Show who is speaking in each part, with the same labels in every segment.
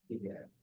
Speaker 1: Tidak.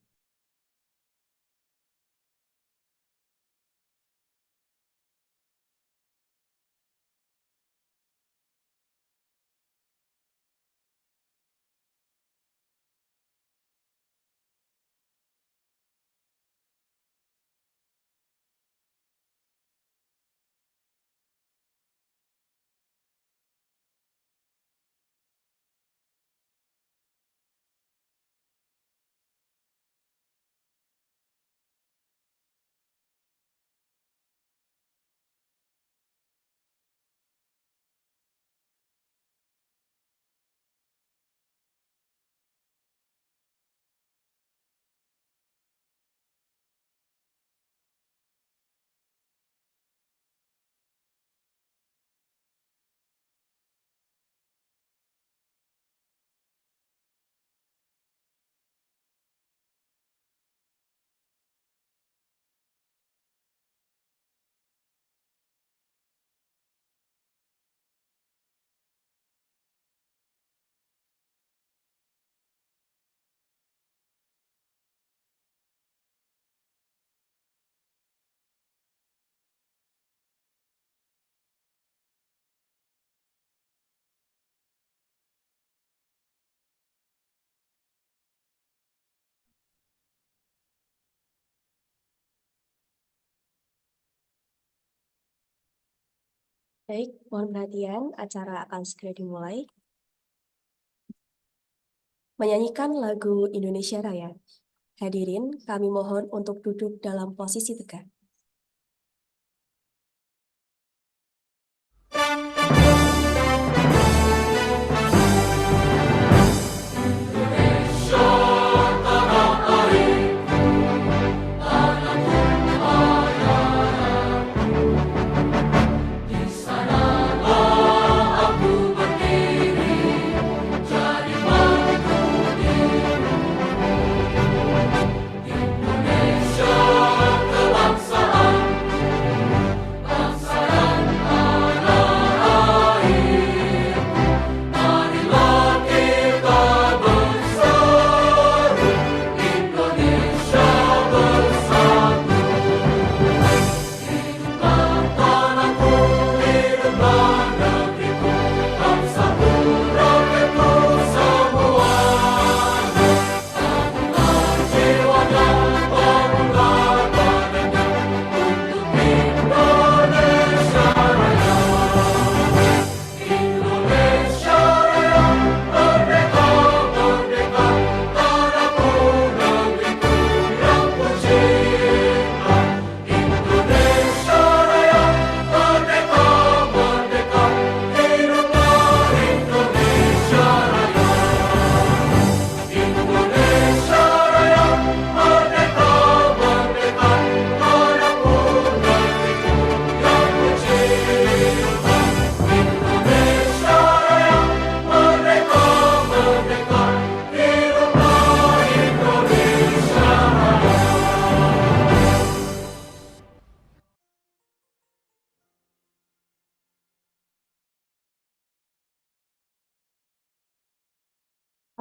Speaker 2: Baik, mohon perhatian, acara akan segera dimulai. Menyanyikan lagu Indonesia Raya. Hadirin, kami mohon untuk duduk dalam posisi tegak.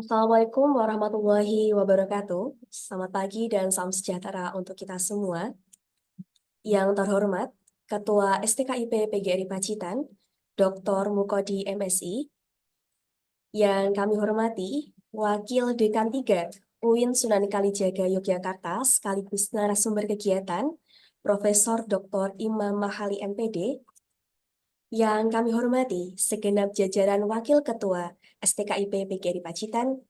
Speaker 2: Assalamualaikum warahmatullahi wabarakatuh. Selamat pagi dan salam sejahtera untuk kita semua. Yang terhormat, Ketua STKIP PGRI Pacitan, Dr. Mukodi MSI. Yang kami hormati, Wakil Dekan 3 UIN Sunan Kalijaga Yogyakarta sekaligus narasumber kegiatan, Profesor Dr. Imam Mahali MPD. Yang kami hormati, segenap jajaran Wakil Ketua STKIP PGRI Pacitan,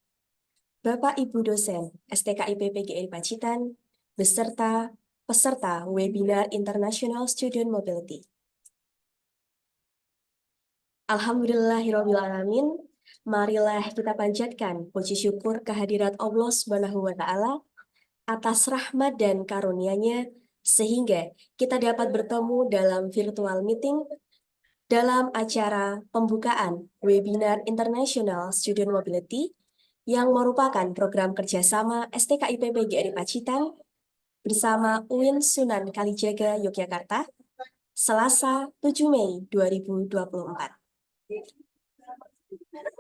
Speaker 2: Bapak Ibu dosen STKIP PGRI Pacitan, beserta peserta webinar International Student Mobility. Alhamdulillahirrahmanirrahim, marilah kita panjatkan puji syukur kehadirat Allah Subhanahu wa Ta'ala atas rahmat dan karunia-Nya sehingga kita dapat bertemu dalam virtual meeting dalam acara pembukaan webinar International Student Mobility yang merupakan program kerjasama STKIP PGRI Pacitan bersama UIN Sunan Kalijaga Yogyakarta, Selasa 7 Mei 2024.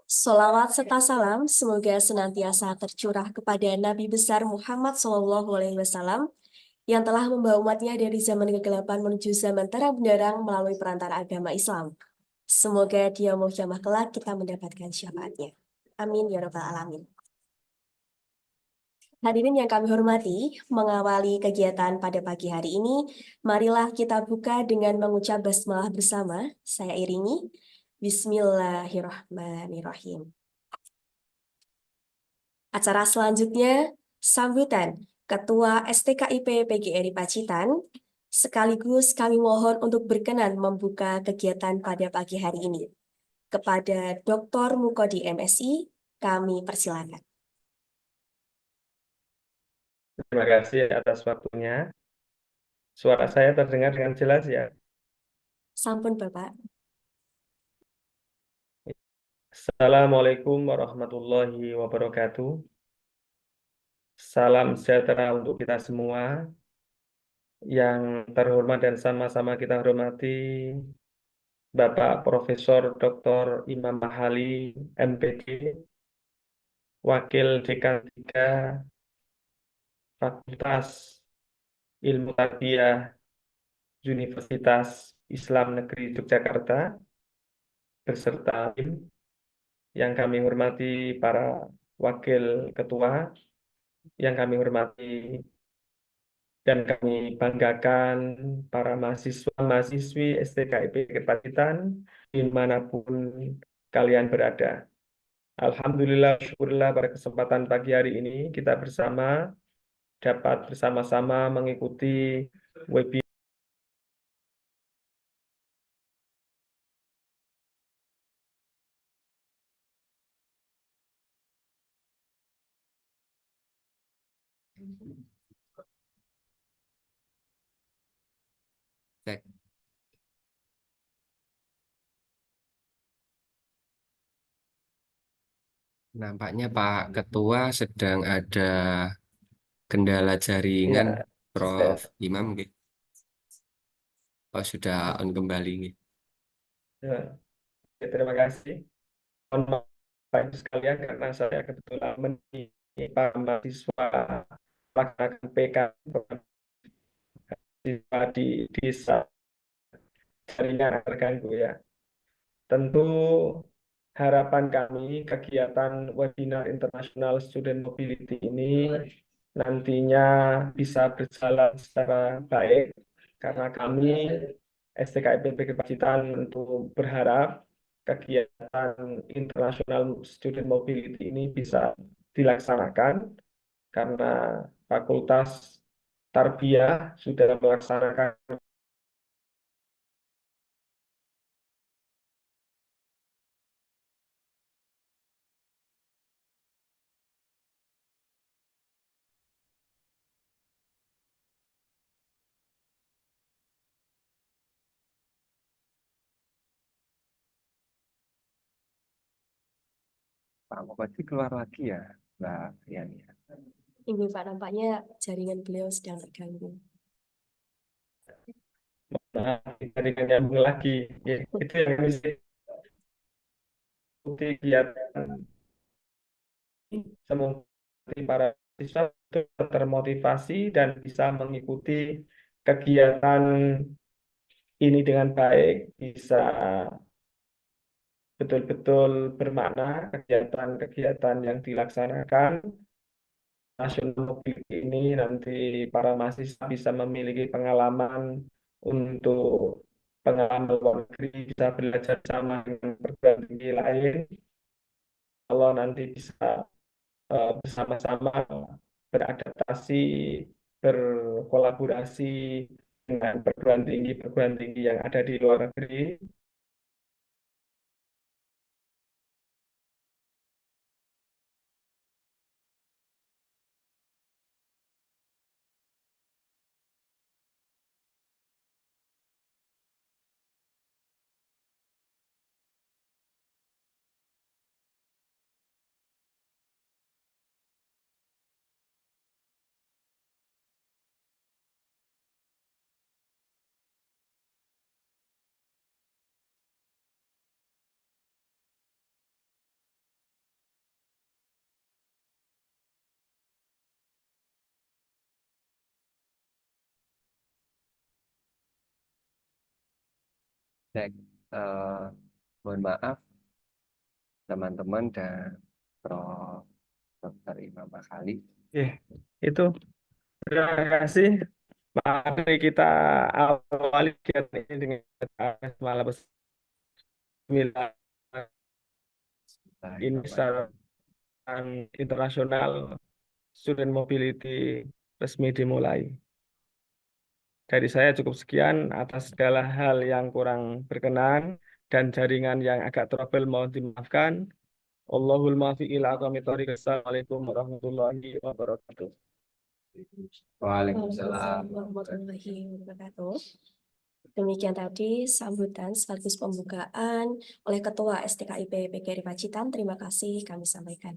Speaker 2: Salawat serta salam semoga senantiasa tercurah kepada Nabi besar Muhammad SAW yang telah membawa umatnya dari zaman kegelapan menuju zaman terang benderang melalui perantara agama Islam. Semoga di yaumul kiamah kelak kita mendapatkan syafaatnya. Amin ya rabbal alamin. Hadirin yang kami hormati, mengawali kegiatan pada pagi hari ini, marilah kita buka dengan mengucap basmalah bersama. Saya iringi. Bismillahirrahmanirrahim. Acara selanjutnya, sambutan Ketua STKIP PGRI Pacitan. Sekaligus kami mohon untuk berkenan membuka kegiatan pada pagi hari ini. Kepada Dr. Mukodi MSI, kami persilakan.
Speaker 1: Terima kasih atas waktunya. Suara saya terdengar dengan jelas ya.
Speaker 2: Sampun Bapak.
Speaker 1: Assalamualaikum warahmatullahi wabarakatuh. Salam sejahtera untuk kita semua. Yang terhormat dan sama-sama kita hormati Bapak Profesor Dr. Imam Mahali, MPD, Wakil Dekan 3 Fakultas Ilmu Tarbiyah Universitas Islam Negeri Yogyakarta, beserta tim yang kami hormati para wakil ketua, yang kami hormati dan kami banggakan para mahasiswa-mahasiswi STKIP Kepacitan dimanapun kalian berada. Alhamdulillah, syukurlah pada kesempatan pagi hari ini kita dapat bersama-sama mengikuti webinar.
Speaker 3: Cek. Nampaknya Pak Ketua sedang ada kendala jaringan,
Speaker 1: Ya,
Speaker 3: Prof. Imam. Nggih. Oh, sudah on kembali. Nggih.
Speaker 1: ya, terima kasih. Mohon maaf Bapak Ibu sekalian karena saya kebetulan menimpa mahasiswa melaksanakan PK di desa, jaringan terganggu ya. Tentu harapan kami kegiatan webinar International Student Mobility ini nantinya bisa berjalan secara baik karena kami STKIP PG Pacitan untuk berharap kegiatan International Student Mobility ini bisa dilaksanakan karena Fakultas Tarbiyah sudah melaksanakan.
Speaker 3: Pak Bupati keluar lagi ya, Mbak Yani.
Speaker 2: Ibu Pak, nampaknya jaringan beliau sedang terganggu.
Speaker 1: Nah, jaringan nyambung lagi. Ya, itu yang kami ikuti kegiatan. Semoga para siswa termotivasi dan bisa mengikuti kegiatan ini dengan baik, bisa betul-betul bermakna kegiatan-kegiatan yang dilaksanakan. National Mobility ini nanti para mahasiswa bisa memiliki pengalaman untuk pengalaman luar negeri, bisa belajar sama dengan perguruan tinggi lain. Kalau nanti bisa bersama-sama beradaptasi, berkolaborasi dengan perguruan tinggi yang ada di luar negeri.
Speaker 3: Baik, eh, mohon maaf teman-teman dan Prof. Dr. Imam Khalid.
Speaker 1: Itu terima kasih. Mari kita awali kegiatan ini dengan malam Bismillah. Ini secara internasional student mobility resmi dimulai. Dari saya cukup sekian. Atas segala hal yang kurang berkenan dan jaringan yang agak trouble mohon dimaafkan. Allahul muwaffiq ila aqwamit thoriq. Assalamualaikum warahmatullahi wabarakatuh.
Speaker 3: Waalaikumsalam.
Speaker 2: Waalaikumsalam warahmatullahi wabarakatuh. Demikian tadi sambutan sekaligus pembukaan oleh Ketua STKIP PGRI Pacitan. Terima kasih kami sampaikan.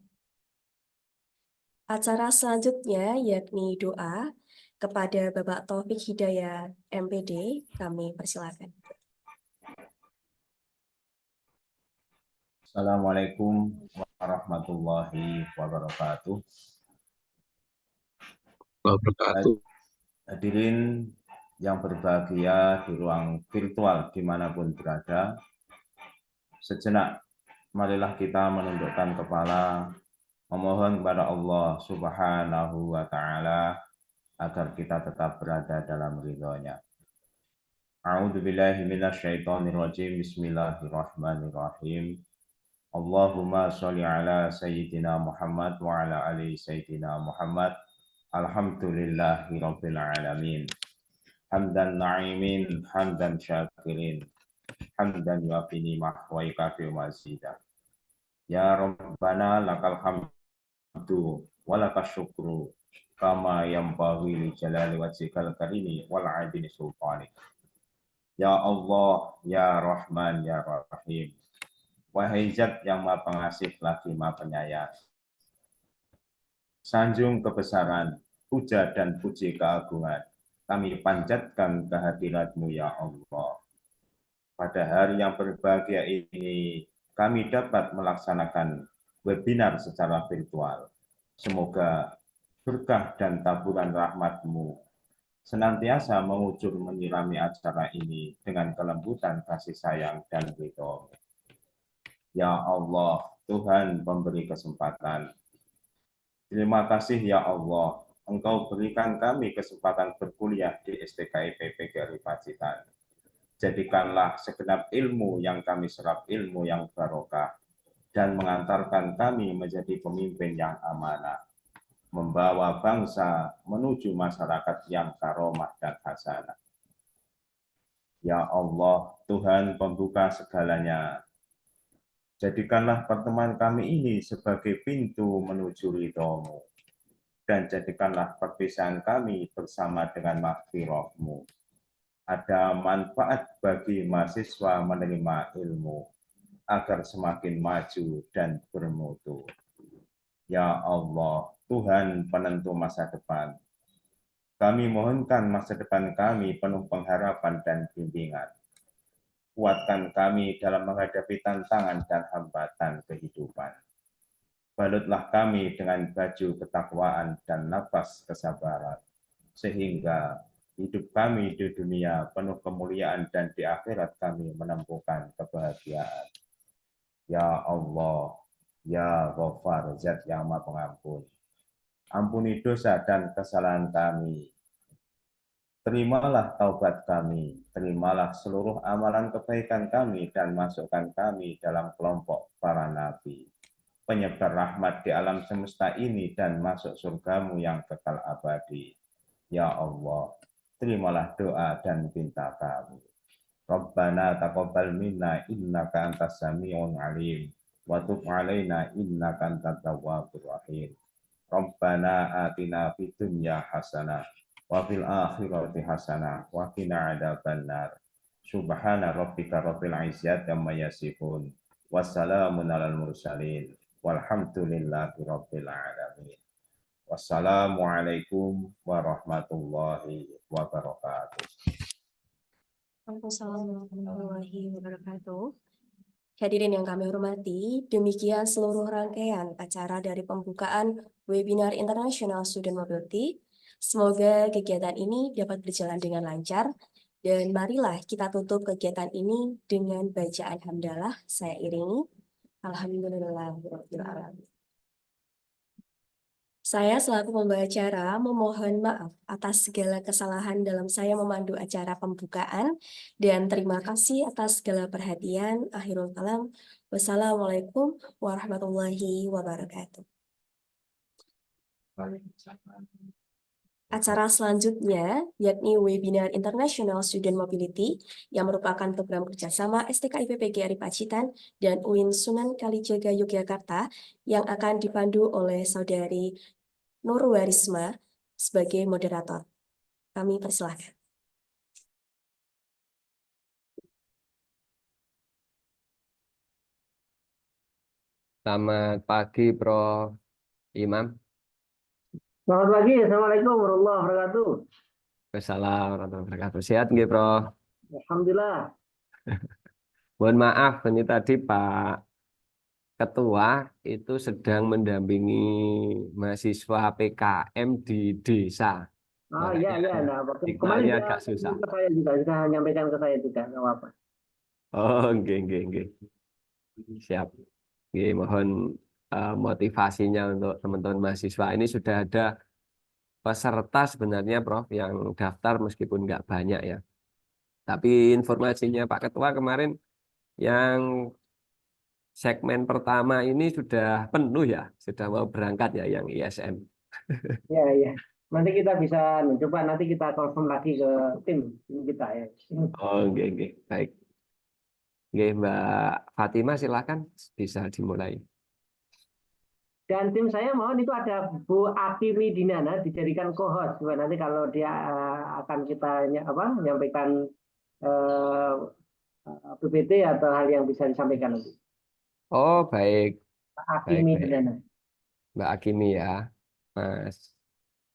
Speaker 2: Acara selanjutnya yakni doa kepada Bapak Taufik Hidayat MPD. Kami persilakan.
Speaker 4: Assalamualaikum warahmatullahi wabarakatuh. Hadirin yang berbahagia di ruang virtual dimanapun berada, sejenak marilah kita menundukkan kepala, memohon kepada Allah Subhanahu wa Ta'ala agar kita tetap berada dalam ridho-Nya. A'udzubillahi minasyaitonirrajim. Bismillahirrahmanirrahim. Allahumma sholli ala Sayyidina Muhammad wa ala ali Sayyidina Muhammad. Alhamdulillahi Rabbil Alamin. Hamdan na'imin, hamdan syakirin, hamdan yuafi nimah wa yukafi mazidah. Ya Rabbana lakal hamdu wa lakas syukru kama yanbaghi li jalali wajhikal karimi wal adili sultani. Ya Allah, Ya Rahman, Ya Rahim. Wahai Zat yang Maha Pengasih lagi Maha Penyayang. Sanjung kebesaran, puja dan puji keagungan kami panjatkan kehadirat-Mu ya Allah. Pada hari yang berbahagia ini, kami dapat melaksanakan webinar secara virtual. Semoga berkah dan taburan rahmat-Mu senantiasa mengujur menyirami acara ini dengan kelembutan kasih sayang dan ridho. Ya Allah, Tuhan pemberi kesempatan. Terima kasih ya Allah, Engkau berikan kami kesempatan berkuliah di STKIP PGRI Pacitan. Jadikanlah segenap ilmu yang kami serap ilmu yang barokah dan mengantarkan kami menjadi pemimpin yang amanah, membawa bangsa menuju masyarakat yang karomah dan hasanah. Ya Allah, Tuhan pembuka segalanya, jadikanlah pertemuan kami ini sebagai pintu menuju ridho-Mu. Dan jadikanlah perpisahan kami bersama dengan maghfirah-Mu. Ada manfaat bagi mahasiswa menerima ilmu, agar semakin maju dan bermutu. Ya Allah, Tuhan penentu masa depan. Kami mohonkan masa depan kami penuh pengharapan dan bimbingan. Kuatkan kami dalam menghadapi tantangan dan hambatan kehidupan. Balutlah kami dengan baju ketakwaan dan nafas kesabaran, sehingga hidup kami di dunia penuh kemuliaan dan di akhirat kami menemukan kebahagiaan. Ya Allah, Ya Ghaffar, Zat yang Maha Pengampun, ampuni dosa dan kesalahan kami. Terimalah taubat kami, terimalah seluruh amalan kebaikan kami dan masukkan kami dalam kelompok para nabi, penyebar rahmat di alam semesta ini dan masuk surgamu yang kekal abadi. Ya Allah, terimalah doa dan pinta kami. Rabbana taqabbal minna innaka antas sami'un alim wa tub alaina innaka antat tawwabur rahim. Rabbana atina fid dunya hasanah wa fil akhirati hasanah wa qina adzabannar. Subhana rabbika rabbil izzati amma yasifun. Wassalamun alal mursalin. Walhamdulillahi rabbil alamin. Wassalamualaikum warahmatullahi wabarakatuh.
Speaker 2: Waalaikumsalam warahmatullahi wabarakatuh. Hadirin yang kami hormati, demikian seluruh rangkaian acara dari pembukaan webinar International Student Mobility. Semoga kegiatan ini dapat berjalan dengan lancar Dan marilah kita tutup kegiatan ini dengan bacaan hamdalah. Saya iringi. Alhamdulillahirabbil alamin. Saya selaku pembawa acara memohon maaf atas segala kesalahan dalam saya memandu acara pembukaan dan terima kasih atas segala perhatian. Akhirul kalam. Wassalamualaikum warahmatullahi wabarakatuh. Acara selanjutnya yakni webinar International Student Mobility yang merupakan program kerjasama STKIP PGRI Pacitan dan UIN Sunan Kalijaga Yogyakarta yang akan dipandu oleh Saudari Nurwarisma sebagai moderator. Kami persilahkan.
Speaker 3: Selamat pagi, Prof. Imam.
Speaker 5: Selamat pagi, Assalamualaikum warahmatullahi wabarakatuh.
Speaker 3: Wassalamualaikum warahmatullahi wabarakatuh. Sehat nggih, Prof?
Speaker 5: Alhamdulillah.
Speaker 3: Mohon maaf, ini tadi Pak Ketua itu sedang mendampingi mahasiswa PKM di desa.
Speaker 5: Iya, nah, kemarin
Speaker 3: Iqbalnya agak susah.
Speaker 5: saya juga sudah menyampaikan ke saya juga, nggak apa-apa.
Speaker 3: Oh, nggih. Siap. Nggih, mohon motivasinya untuk teman-teman mahasiswa. Ini sudah ada peserta sebenarnya, Prof, yang daftar meskipun nggak banyak ya. Tapi informasinya Pak Ketua kemarin yang segmen pertama ini sudah penuh ya, sudah mau berangkat ya yang ISM.
Speaker 5: Iya. Nanti kita bisa coba nanti kita confirm lagi ke tim kita ya.
Speaker 3: Oh, nggih. Baik. Nggih, Mbak Fatimah silakan bisa dimulai.
Speaker 5: Dan tim saya mohon itu ada Bu Akimi Dinana dijadikan co-host. Nanti kalau dia akan kita menyampaikan PPT atau hal yang bisa disampaikan nanti.
Speaker 3: Oh, baik.
Speaker 5: Pak Akimi Dinana.
Speaker 3: Mbak Akimi ya. Mas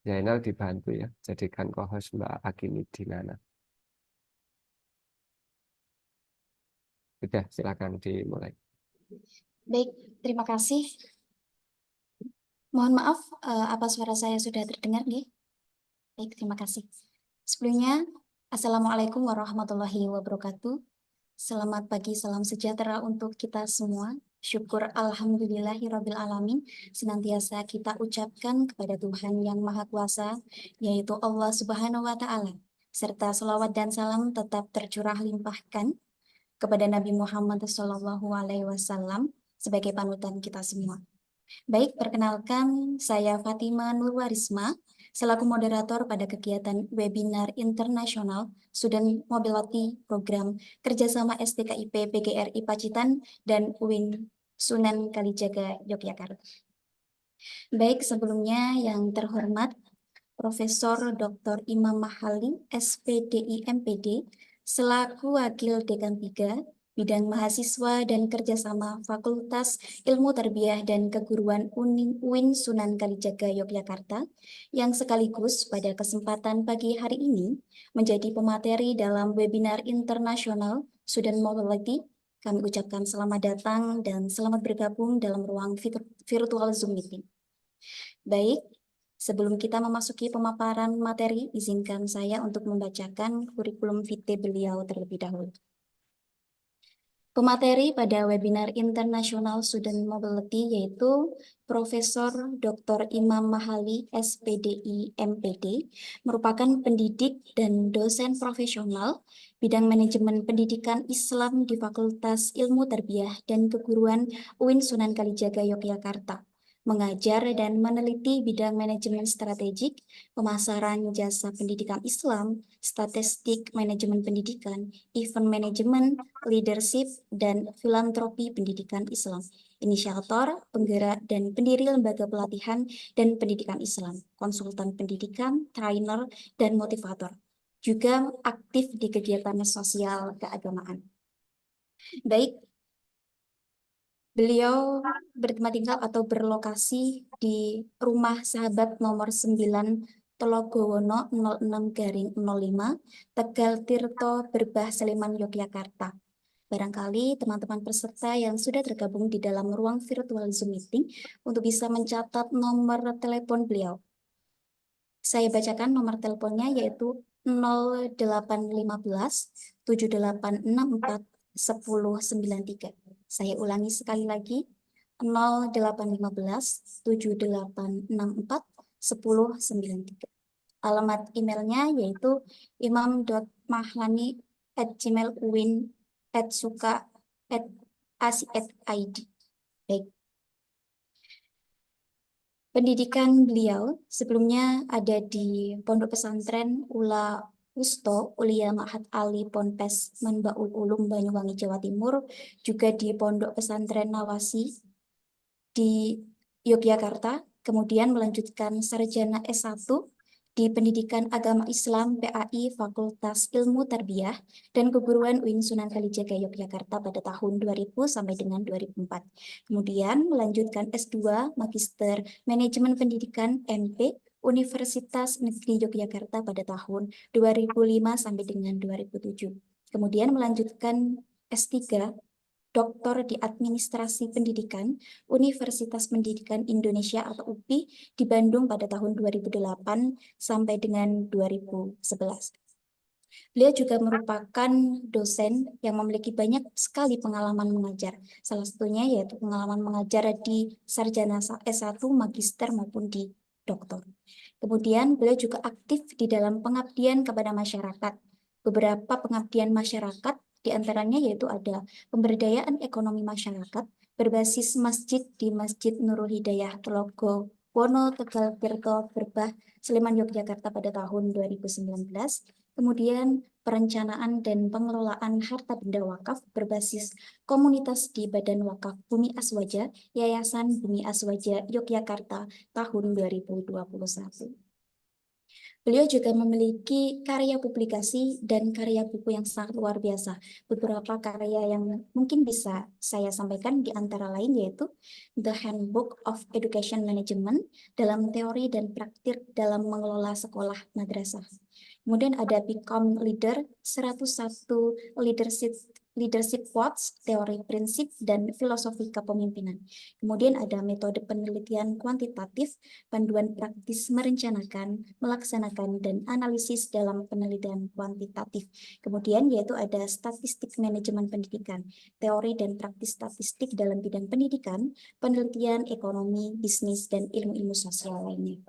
Speaker 3: Zainal dibantu ya, jadikan co-host Mbak Akimi Dinana. Sudah, silakan dimulai.
Speaker 6: Baik, terima kasih. Mohon maaf, apa suara saya sudah terdengar, nggih? Baik, terima kasih. Sebelumnya, Assalamualaikum warahmatullahi wabarakatuh. Selamat pagi, salam sejahtera untuk kita semua. Syukur alhamdulillahirabbil alamin senantiasa kita ucapkan kepada Tuhan yang Maha Kuasa, yaitu Allah Subhanahu wa taala. Serta selawat dan salam tetap tercurah limpahkan kepada Nabi Muhammad SAW sebagai panutan kita semua. Baik, perkenalkan saya Fatima Nurwarisma selaku moderator pada kegiatan webinar internasional Student Mobility Program kerjasama STKIP PGRI Pacitan dan UIN Sunan Kalijaga Yogyakarta. Baik, sebelumnya yang terhormat Profesor Dr. Imam Mahali, SPDI MPD, selaku Wakil Dekan 3, Bidang Mahasiswa dan Kerjasama Fakultas Ilmu Tarbiyah dan Keguruan UIN Sunan Kalijaga Yogyakarta, yang sekaligus pada kesempatan pagi hari ini menjadi pemateri dalam webinar internasional Student Mobility. Kami ucapkan selamat datang dan selamat bergabung dalam ruang virtual Zoom meeting. Baik, sebelum kita memasuki pemaparan materi, izinkan saya untuk membacakan kurikulum vitae beliau terlebih dahulu. Pemateri pada webinar internasional Student Mobility yaitu Profesor Dr. Imam Mahali, SPDI MPD, merupakan pendidik dan dosen profesional bidang manajemen pendidikan Islam di Fakultas Ilmu Tarbiyah dan Keguruan UIN Sunan Kalijaga Yogyakarta. Mengajar dan meneliti bidang manajemen strategik, pemasaran jasa pendidikan Islam, statistik manajemen pendidikan, event management, leadership, dan filantropi pendidikan Islam. Inisiator, penggerak, dan pendiri lembaga pelatihan dan pendidikan Islam, konsultan pendidikan, trainer, dan motivator. Juga aktif di kegiatan sosial keagamaan. Baik, beliau bertempat tinggal atau berlokasi di Rumah Sahabat nomor 9 Tologowono 06-05 Tegal Tirto Berbah Sleman Yogyakarta. Barangkali teman-teman peserta yang sudah tergabung di dalam ruang virtual Zoom meeting untuk bisa mencatat nomor telepon beliau. Saya bacakan nomor teleponnya yaitu 0815 7864 1093. Saya ulangi sekali lagi, 0815 7864 1093. Alamat emailnya yaitu imam.mahlani@gmail.uin@suka@asi@id. Baik. Pendidikan beliau sebelumnya ada di Pondok Pesantren Ula Wusto Ulia Ma'had Ali Ponpes Manbaul Ulum Banyuwangi Jawa Timur, juga di Pondok Pesantren Nawasi di Yogyakarta, kemudian melanjutkan sarjana S1 di Pendidikan Agama Islam PAI Fakultas Ilmu Tarbiyah dan Keguruan UIN Sunan Kalijaga Yogyakarta pada tahun 2000 sampai dengan 2004. Kemudian melanjutkan S2 Magister Manajemen Pendidikan MP Universitas Negeri Yogyakarta pada tahun 2005 sampai dengan 2007. Kemudian melanjutkan S3 Doktor di Administrasi Pendidikan Universitas Pendidikan Indonesia atau UPI di Bandung pada tahun 2008 sampai dengan 2011. Beliau juga merupakan dosen yang memiliki banyak sekali pengalaman mengajar. Salah satunya yaitu pengalaman mengajar di sarjana S1, magister maupun di doktor. Kemudian beliau juga aktif di dalam pengabdian kepada masyarakat. Beberapa pengabdian masyarakat di antaranya yaitu ada pemberdayaan ekonomi masyarakat berbasis masjid di Masjid Nurul Hidayah Telogo Wono Tegal Tirto Berbah Sleman Yogyakarta pada tahun 2019. Kemudian perencanaan dan pengelolaan harta benda wakaf berbasis komunitas di Badan Wakaf Bumi Aswaja Yayasan Bumi Aswaja Yogyakarta tahun 2021. Beliau juga memiliki karya publikasi dan karya buku yang sangat luar biasa. Beberapa karya yang mungkin bisa saya sampaikan di antara lain yaitu The Handbook of Education Management dalam teori dan praktik dalam mengelola sekolah madrasah. Kemudian ada Become Leader, 101 Leadership Quotes, teori prinsip dan filosofi kepemimpinan. Kemudian ada metode penelitian kuantitatif, panduan praktis merencanakan, melaksanakan, dan analisis dalam penelitian kuantitatif. Kemudian yaitu ada statistik manajemen pendidikan, teori dan praktis statistik dalam bidang pendidikan, penelitian ekonomi, bisnis, dan ilmu-ilmu sosial lainnya.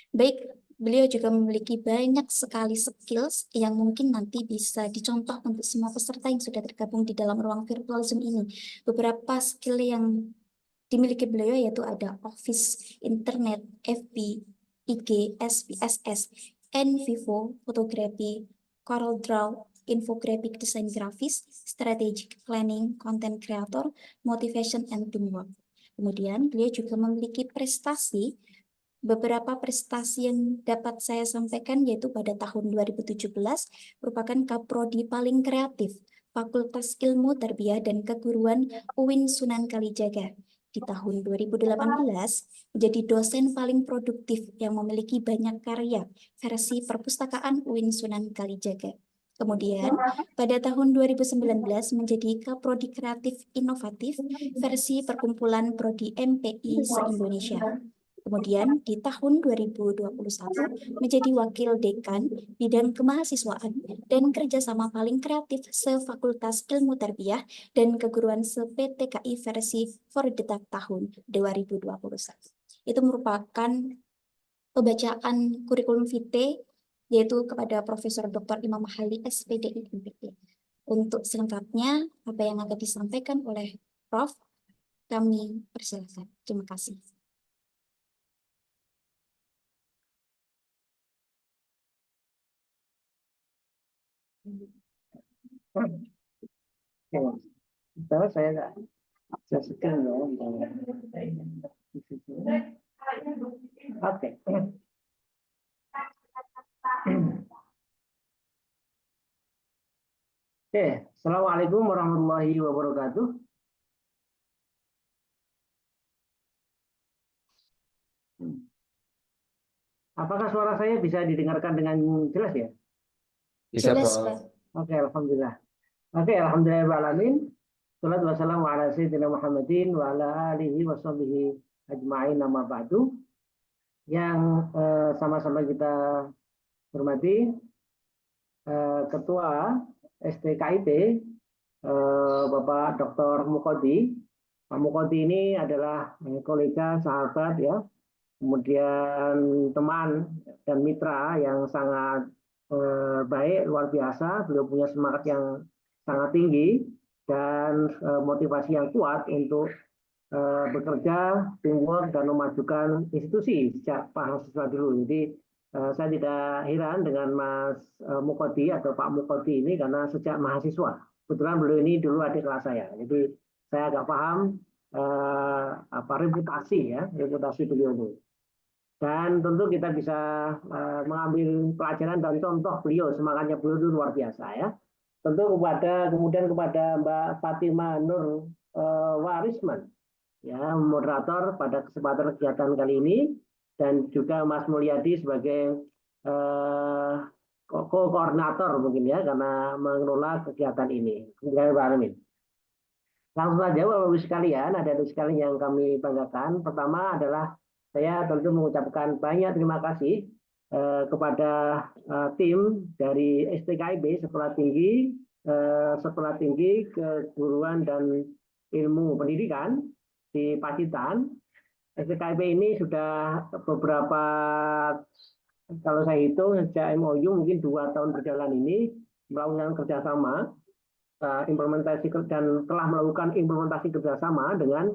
Speaker 6: Baik, beliau juga memiliki banyak sekali skills yang mungkin nanti bisa dicontoh untuk semua peserta yang sudah tergabung di dalam ruang virtual Zoom ini. Beberapa skill yang dimiliki beliau yaitu ada Office, Internet, FB, IG, SPSS, NVivo, fotografi, CorelDRAW, infographic design grafis, strategic planning, content creator, motivation, and teamwork. Kemudian beliau juga memiliki beberapa prestasi yang dapat saya sampaikan yaitu pada tahun 2017 merupakan Kaprodi paling kreatif Fakultas Ilmu Tarbiyah dan Keguruan UIN Sunan Kalijaga. Di tahun 2018 menjadi dosen paling produktif yang memiliki banyak karya versi perpustakaan UIN Sunan Kalijaga. Kemudian pada tahun 2019 menjadi Kaprodi Kreatif Inovatif versi Perkumpulan Prodi MPI se-Indonesia. Kemudian di tahun 2021 menjadi Wakil Dekan Bidang Kemahasiswaan dan Kerjasama Paling Kreatif se-Fakultas Ilmu Tarbiyah dan Keguruan se-PTKI versi Fordetak tahun 2021. Itu merupakan pembacaan kurikulum vitae yaitu kepada Profesor Dr. Imam Mahali SPDI MPD. Untuk selengkapnya apa yang akan disampaikan oleh Prof, kami persilakan. Terima kasih.
Speaker 5: Pertama saya nggak jelaskan ya. Oke. Oke, Assalamualaikum warahmatullahi wabarakatuh. Apakah suara saya bisa didengarkan dengan jelas ya?
Speaker 3: Bisa,
Speaker 6: Jelas,
Speaker 3: Prof.
Speaker 6: Pak.
Speaker 5: Oke, alhamdulillah. Oke, alhamdulillahirrahmanirrahim. Salatu wassalamu ala sayyidina Muhammadin wa ala alihi wa sahbihi ajma'in amma ba'du. Yang sama-sama kita hormati Ketua STKIP Bapak Dr. Mukodi. Pak Mukodi ini adalah kolega, sahabat ya, kemudian teman dan mitra yang sangat baik, luar biasa. Beliau punya semangat yang sangat tinggi dan motivasi yang kuat untuk bekerja, teamwork, dan memajukan institusi sejak mahasiswa dulu. Jadi saya tidak heran dengan Mas Mukodi atau Pak Mukodi ini karena sejak mahasiswa. Kebetulan beliau ini dulu adik kelas saya. Jadi saya agak paham reputasi beliau ini. Dan tentu kita bisa mengambil pelajaran dan contoh beliau, semangatnya beliau itu luar biasa ya. Tentu kemudian kepada Mbak Fatima Nur Warisman, ya, moderator pada kesempatan kegiatan kali ini, dan juga Mas Mulyadi sebagai koordinator mungkin ya, karena mengelola kegiatan ini. Langsung saja Bapak Ibu sekalian, ada sekali yang kami banggakan. Pertama adalah saya tentu mengucapkan banyak terima kasih kepada tim dari STKIB Sekolah Tinggi Keguruan dan Ilmu Pendidikan di Pacitan. STKIB ini sudah beberapa, kalau saya hitung sejak MOU mungkin 2 tahun berjalan ini melakukan kerjasama implementasi dan telah melakukan implementasi kerjasama dengan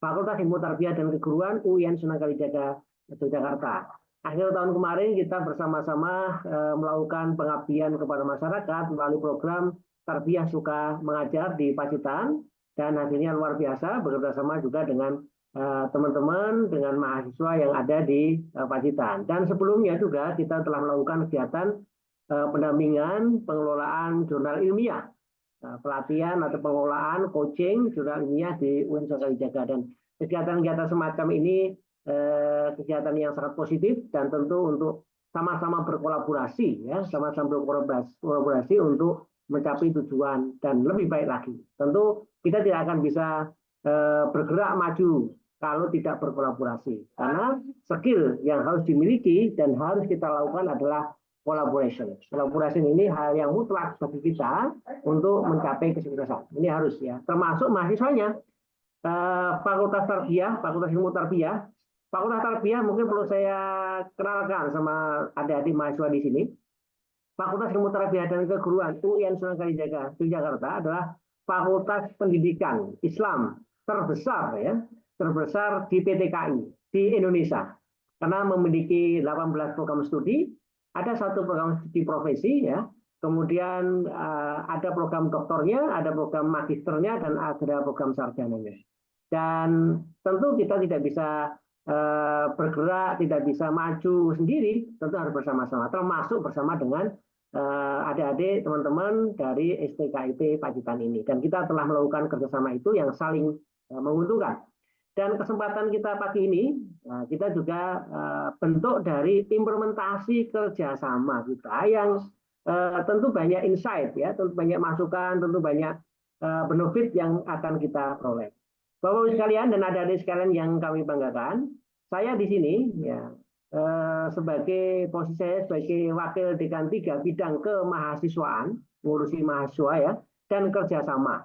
Speaker 5: Fakultas Ilmu Tarbiyah dan Keguruan UIN Sunan Kalijaga Yogyakarta. Akhir tahun kemarin kita bersama-sama melakukan pengabdian kepada masyarakat melalui program Tarbiyah Suka Mengajar di Pacitan, dan hasilnya luar biasa, bekerjasama juga dengan teman-teman, dengan mahasiswa yang ada di Pacitan. Dan sebelumnya juga kita telah melakukan kegiatan pendampingan pengelolaan jurnal ilmiah, pelatihan atau pengelolaan coaching jurnal ilmiah di UIN Sunan Kalijaga. Dan kegiatan-kegiatan semacam ini kegiatan yang sangat positif dan tentu untuk sama-sama berkolaborasi ya, sama-sama berkolaborasi untuk mencapai tujuan dan lebih baik lagi. Tentu kita tidak akan bisa bergerak maju kalau tidak berkolaborasi, karena skill yang harus dimiliki dan harus kita lakukan adalah collaboration. Collaboration ini hal yang mutlak bagi kita untuk mencapai kesuksesan. Ini harus ya, termasuk mahasiswanya. Fakultas Tarbiyah, Fakultas Ilmu Tarbiyah. Fakultas Tarbiyah mungkin perlu saya kenalkan sama adik-adik mahasiswa di sini. Fakultas Ilmu Tarbiyah dan Keguruan UIN Sunan Kalijaga Yogyakarta adalah fakultas pendidikan Islam terbesar ya, terbesar di PTKI di Indonesia. Karena memiliki 18 program studi, ada 1 program studi profesi ya, kemudian ada program doktornya, ada program magisternya, dan ada program sarjananya. Dan tentu kita tidak bisa bergerak, tidak bisa maju sendiri, tentu harus bersama-sama, termasuk bersama dengan adik-adik teman-teman dari STKIP Pacitan ini. Dan kita telah melakukan kerjasama itu yang saling menguntungkan. Dan kesempatan kita pagi ini, kita juga bentuk dari implementasi kerjasama kita yang tentu banyak insight, ya, tentu banyak masukan, tentu banyak benefit yang akan kita peroleh. Bapak-Ibu sekalian dan adik-adik sekalian yang kami banggakan, saya di sini ya sebagai posisi saya sebagai wakil dekan 3 bidang kemahasiswaan, ngurusi mahasiswa ya, dan kerjasama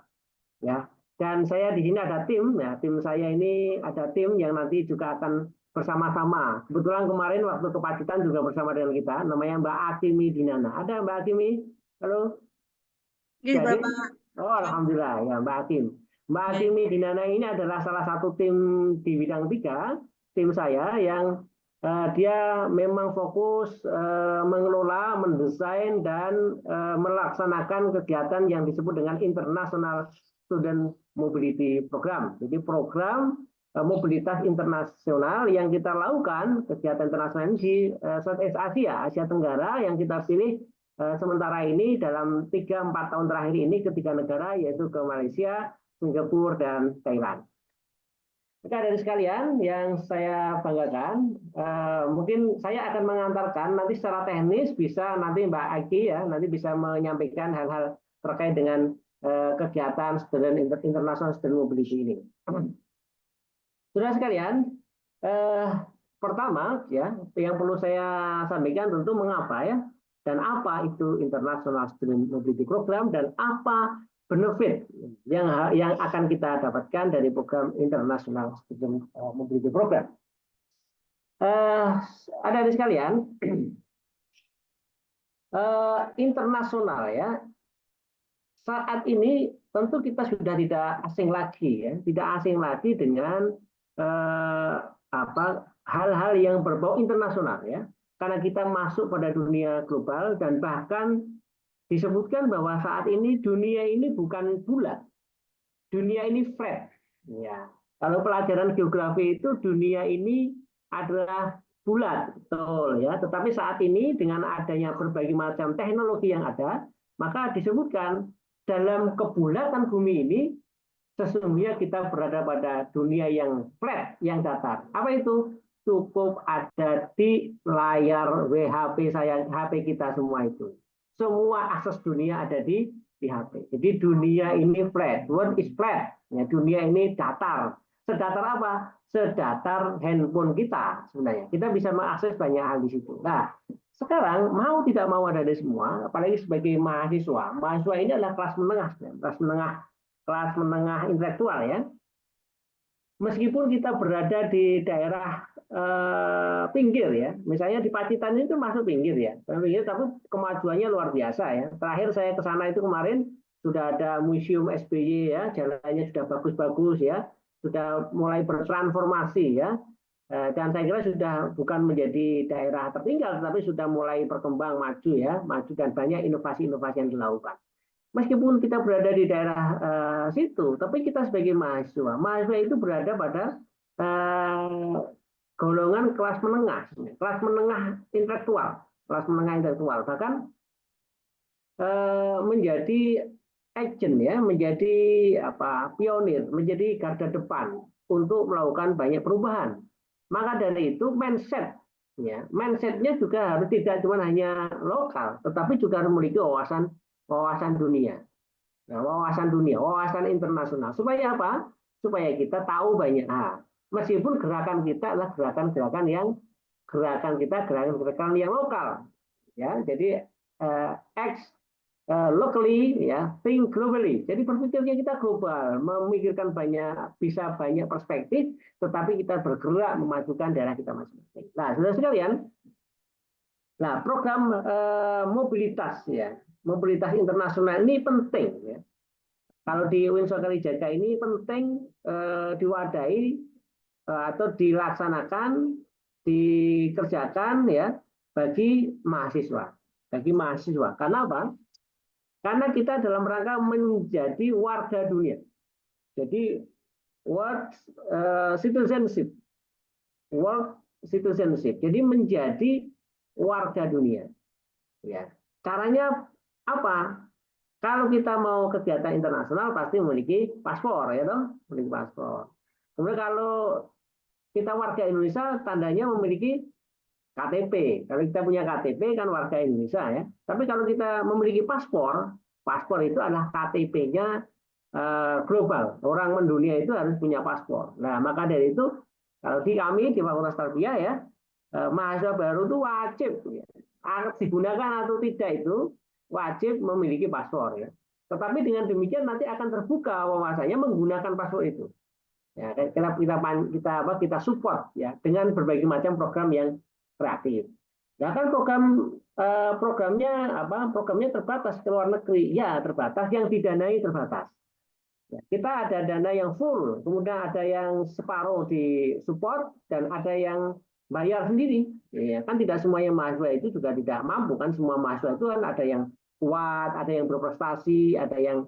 Speaker 5: ya. Dan saya di sini ada tim, ya, tim saya ini ada tim yang nanti juga akan bersama-sama. Kebetulan kemarin waktu ke Pacitan juga bersama dengan kita, namanya Mbak Akimi Dinana. Ada Mbak Akimi? Halo?
Speaker 7: Iya,
Speaker 5: Jadi,
Speaker 7: Bapak.
Speaker 5: oh alhamdulillah ya Mbak Akim. Mbak Akimi Dinana ini adalah salah satu tim di bidang 3, tim saya yang dia memang fokus mengelola, mendesain, dan melaksanakan kegiatan yang disebut dengan International Student Mobility Program. Jadi program mobilitas internasional yang kita lakukan, kegiatan internasional ini di Southeast Asia, Asia Tenggara, yang kita pilih sementara ini dalam 3-4 tahun terakhir ini ke 3 negara, yaitu ke Malaysia, Singapura, dan Thailand. Dari sekalian yang saya banggakan, mungkin saya akan mengantarkan nanti secara teknis, bisa nanti Mbak Aki ya nanti bisa menyampaikan hal-hal terkait dengan kegiatan International Student Mobility ini. Saudara sekalian, pertama ya, yang perlu saya sampaikan tentu mengapa ya, dan apa itu International Student Mobility Program dan apa benefit yang akan kita dapatkan dari program International Student Mobility Program. Adik-adik sekalian, internasional ya. Saat ini tentu kita sudah tidak asing lagi ya, tidak asing lagi dengan hal-hal yang berbau internasional ya. Karena kita masuk pada dunia global dan bahkan disebutkan bahwa saat ini dunia ini bukan bulat, dunia ini flat. Ya, kalau pelajaran geografi itu dunia ini adalah bulat, betul ya. Tetapi saat ini dengan adanya berbagai macam teknologi yang ada, maka disebutkan dalam kebulatan bumi ini sesungguhnya kita berada pada dunia yang flat, yang datar. Apa itu? Cukup ada di layar WHP saya, HP kita semua itu. Semua akses dunia ada di HP. Jadi dunia ini flat, world is flat. Ya, dunia ini datar. Sedatar apa? Sedatar handphone kita sebenarnya. Kita bisa mengakses banyak hal di situ. Nah, sekarang mau tidak mau ada di semua, apalagi sebagai mahasiswa. Mahasiswa ini adalah kelas menengah, kelas menengah intelektual ya. Meskipun kita berada di daerah pinggir ya, misalnya di Pacitan itu masuk pinggir ya, pinggir, tapi kemajuannya luar biasa ya. Terakhir saya ke sana itu kemarin sudah ada museum SBY ya, jalannya sudah bagus-bagus ya, sudah mulai bertransformasi ya, dan saya kira sudah bukan menjadi daerah tertinggal, tapi sudah mulai berkembang maju ya, maju dan banyak inovasi-inovasi yang dilakukan. Meskipun kita berada di daerah situ, tapi kita sebagai mahasiswa itu berada pada golongan kelas menengah intelektual, bahkan menjadi agent ya, menjadi pionir, menjadi garda depan untuk melakukan banyak perubahan. Maka dari itu mindsetnya juga harus tidak cuma hanya lokal, tetapi juga harus memiliki wawasan dunia. Nah, wawasan internasional. Supaya apa? Supaya kita tahu banyak hal. Meskipun gerakan kita adalah gerakan yang lokal. Ya, jadi act locally ya, think globally. Jadi berpikirnya kita global, memikirkan bisa banyak perspektif, tetapi kita bergerak memajukan daerah kita masing-masing. Nah, saudara sekalian, nah program mobilitas ya, mobilitas internasional ini penting ya. Kalau di UIN Soekarijaya ini penting diwadahi atau dilaksanakan, dikerjakan ya bagi mahasiswa. Karena apa? Karena kita dalam rangka menjadi warga dunia. Jadi world citizenship. Jadi menjadi warga dunia. Ya. Caranya apa? Kalau kita mau kegiatan internasional pasti memiliki paspor ya toh, memiliki paspor. Kemudian kalau kita warga Indonesia tandanya memiliki KTP. Kalau kita punya KTP kan warga Indonesia ya. Tapi kalau kita memiliki paspor itu adalah KTP-nya global. Orang mendunia itu harus punya paspor. Nah, maka dari itu kalau di kami di Fakultas Tarbiyah ya, mahasiswa baru itu wajib ya, digunakan atau tidak itu wajib memiliki paspor ya. Tetapi dengan demikian nanti akan terbuka wawasannya menggunakan paspor itu. Ya, kita support ya dengan berbagai macam program yang kreatif. Nah kan programnya terbatas ke luar negeri, ya terbatas, yang didanai terbatas. Ya, kita ada dana yang full, kemudian ada yang separuh di support dan ada yang bayar sendiri. Ya, kan tidak semuanya mahasiswa itu juga tidak mampu kan, semua mahasiswa itu kan ada yang kuat, ada yang berprestasi, ada yang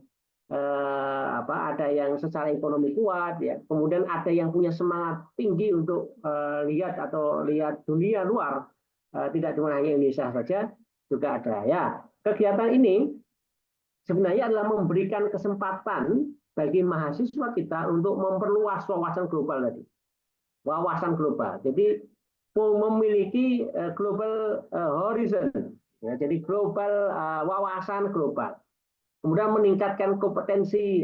Speaker 5: secara ekonomi kuat ya, kemudian ada yang punya semangat tinggi untuk lihat dunia luar, tidak cuma hanya Indonesia saja, juga ada ya. Kegiatan ini sebenarnya adalah memberikan kesempatan bagi mahasiswa kita untuk memperluas wawasan global tadi, jadi memiliki global horizon ya, jadi global wawasan global. Kemudian meningkatkan kompetensi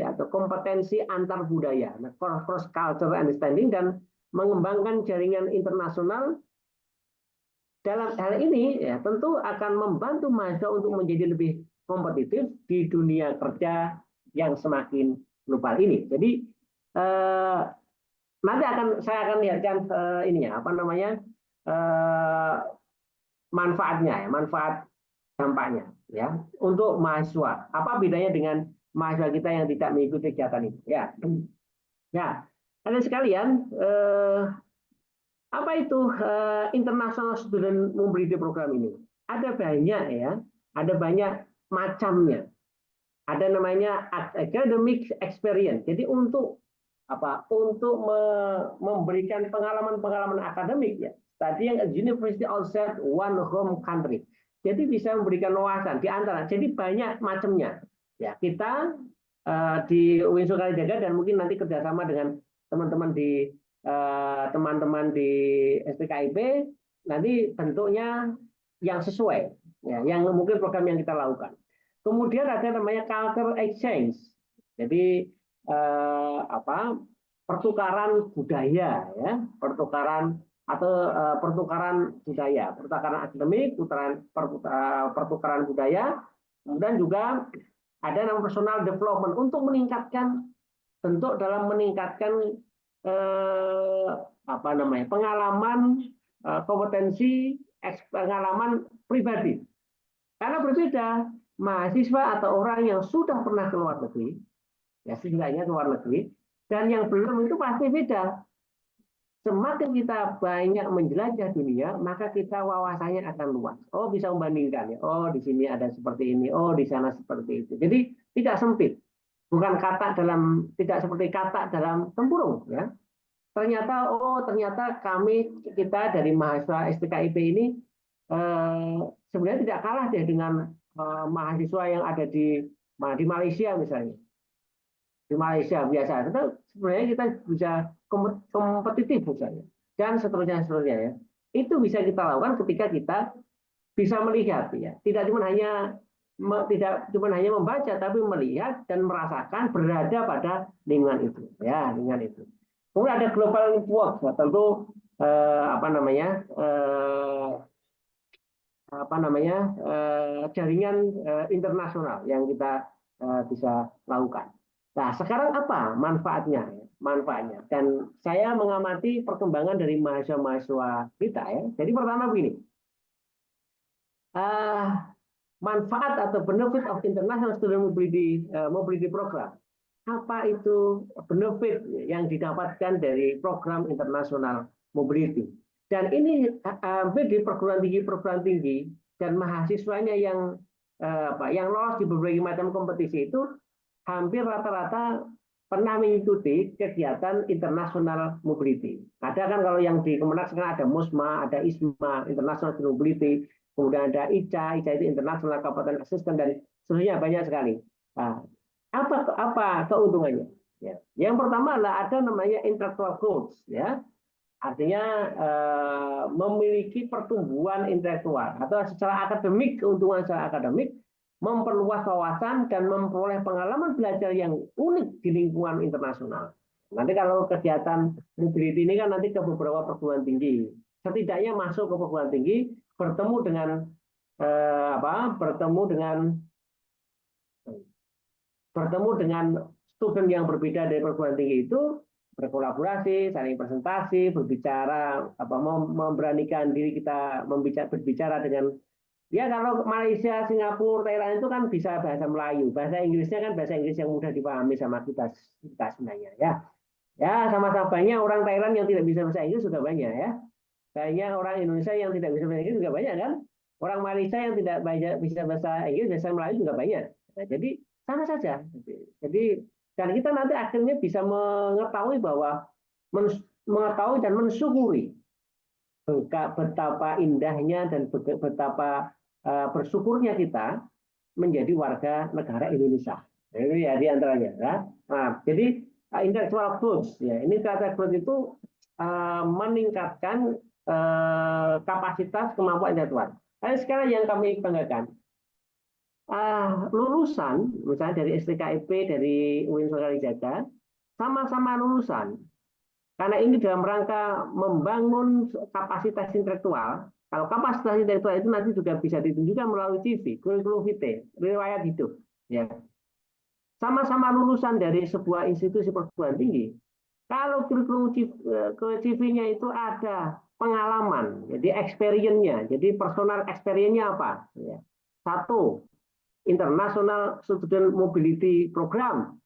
Speaker 5: antar budaya, cross cultural understanding, dan mengembangkan jaringan internasional dalam hal ini ya tentu akan membantu mahasiswa untuk menjadi lebih kompetitif di dunia kerja yang semakin global ini. Jadi nanti saya akan lihatkan ininya apa namanya manfaatnya ya, manfaat dampaknya ya untuk mahasiswa. Apa bedanya dengan mahasiswa kita yang tidak mengikuti kegiatan ini? Ya, ya, ada sekalian. Apa itu International Student Mobility Program ini? Ada banyak ya, ada banyak macamnya. Ada namanya academic experience. Jadi untuk apa? Untuk memberikan pengalaman-pengalaman akademik ya. Tadi yang University outside one home country. Jadi bisa memberikan wawasan di antara. Jadi banyak macamnya. Ya kita di UIN Sukalijaga dan mungkin nanti kerjasama dengan teman-teman di STKIP nanti bentuknya yang sesuai ya, yang mungkin program yang kita lakukan. Kemudian ada namanya culture exchange. Jadi pertukaran budaya ya, pertukaran budaya, pertukaran akademik, pertukaran budaya. Kemudian juga ada namanya personal development untuk meningkatkan bentuk dalam meningkatkan pengalaman, kompetensi, pengalaman pribadi. Karena berbeda, mahasiswa atau orang yang sudah pernah ke luar negeri, ya setidaknya ke luar negeri, dan yang belum itu pasti beda. Semakin kita banyak menjelajah dunia, maka kita wawasannya akan luas. Oh, bisa membandingkan ya. Oh, di sini ada seperti ini. Oh, di sana seperti itu. Jadi tidak sempit. Bukan tidak seperti kata dalam tempurung ya. Ternyata kita dari mahasiswa STKIP ini sebenarnya tidak kalah dengan mahasiswa yang ada di Malaysia misalnya. Di Malaysia biasa. Sebenarnya kita bisa kompetitif misalnya dan seterusnya ya. Itu bisa kita lakukan ketika kita bisa melihat ya. Tidak cuma hanya membaca tapi melihat dan merasakan berada pada lingkungan itu ya, lingkungan itu. Kemudian ada global network ya, tentu jaringan internasional yang kita bisa lakukan. Nah, sekarang apa manfaatnya? Manfaatnya. Dan saya mengamati perkembangan dari mahasiswa-mahasiswa kita ya. Jadi pertama begini. Manfaat atau benefit of International Student Mobility Program. Apa itu benefit yang didapatkan dari program International Mobility? Dan ini hampir di perguruan tinggi dan mahasiswanya yang lolos di berbagai macam kompetisi itu hampir rata-rata pernah mengikuti kegiatan International Mobility. Ada kan kalau yang di Kemenak sekarang ada MOSMA, ada ISMA, International Student Mobility, kemudian ada ICA itu International Competent Assistant dan seterusnya banyak sekali. Nah, apa keuntungannya? Ya. Yang pertama adalah ada namanya intellectual growth, ya, artinya memiliki pertumbuhan intelektual atau secara akademik, keuntungan secara akademik, memperluas wawasan dan memperoleh pengalaman belajar yang unik di lingkungan internasional. Nanti kalau kegiatan mobility ini kan nanti ke beberapa perguruan tinggi, setidaknya masuk ke perguruan tinggi, bertemu dengan student yang berbeda dari perguruan tinggi itu, berkolaborasi, saling presentasi, berbicara, memberanikan diri kita berbicara dengan, ya kalau Malaysia, Singapura, Thailand itu kan bisa bahasa Melayu, bahasa Inggrisnya kan bahasa Inggris yang mudah dipahami sama kita sebenarnya ya. Ya sama-sama banyak orang Thailand yang tidak bisa bahasa Inggris juga banyak ya. Banyak orang Indonesia yang tidak bisa bahasa Inggris juga banyak kan. Orang Malaysia yang tidak bisa bahasa Inggris, bahasa Melayu juga banyak. Nah, jadi sama saja. Jadi dan kita nanti akhirnya bisa mengetahui dan mensyukuri betapa indahnya dan betapa bersyukurnya kita menjadi warga negara Indonesia. Ini ya di antaranya. Ya. Nah, jadi intellectual growth, ya ini intellectual growth itu meningkatkan kapasitas kemampuan intelektual. Sekarang yang kami banggakan, lulusan misalnya dari STKIP, dari UIN Sukalijaga, sama-sama lulusan Karena ini dalam rangka membangun kapasitas intelektual. Kalau kapasitas intelektual itu nanti juga bisa ditunjukkan melalui CV, kurikulum vitae, riwayat hidup. Ya. Sama-sama lulusan dari sebuah institusi perguruan tinggi. Kalau kurikulum ke CV-nya itu ada pengalaman, jadi experience-nya, jadi personal experience-nya apa? Ya. Satu, International Student Mobility Program.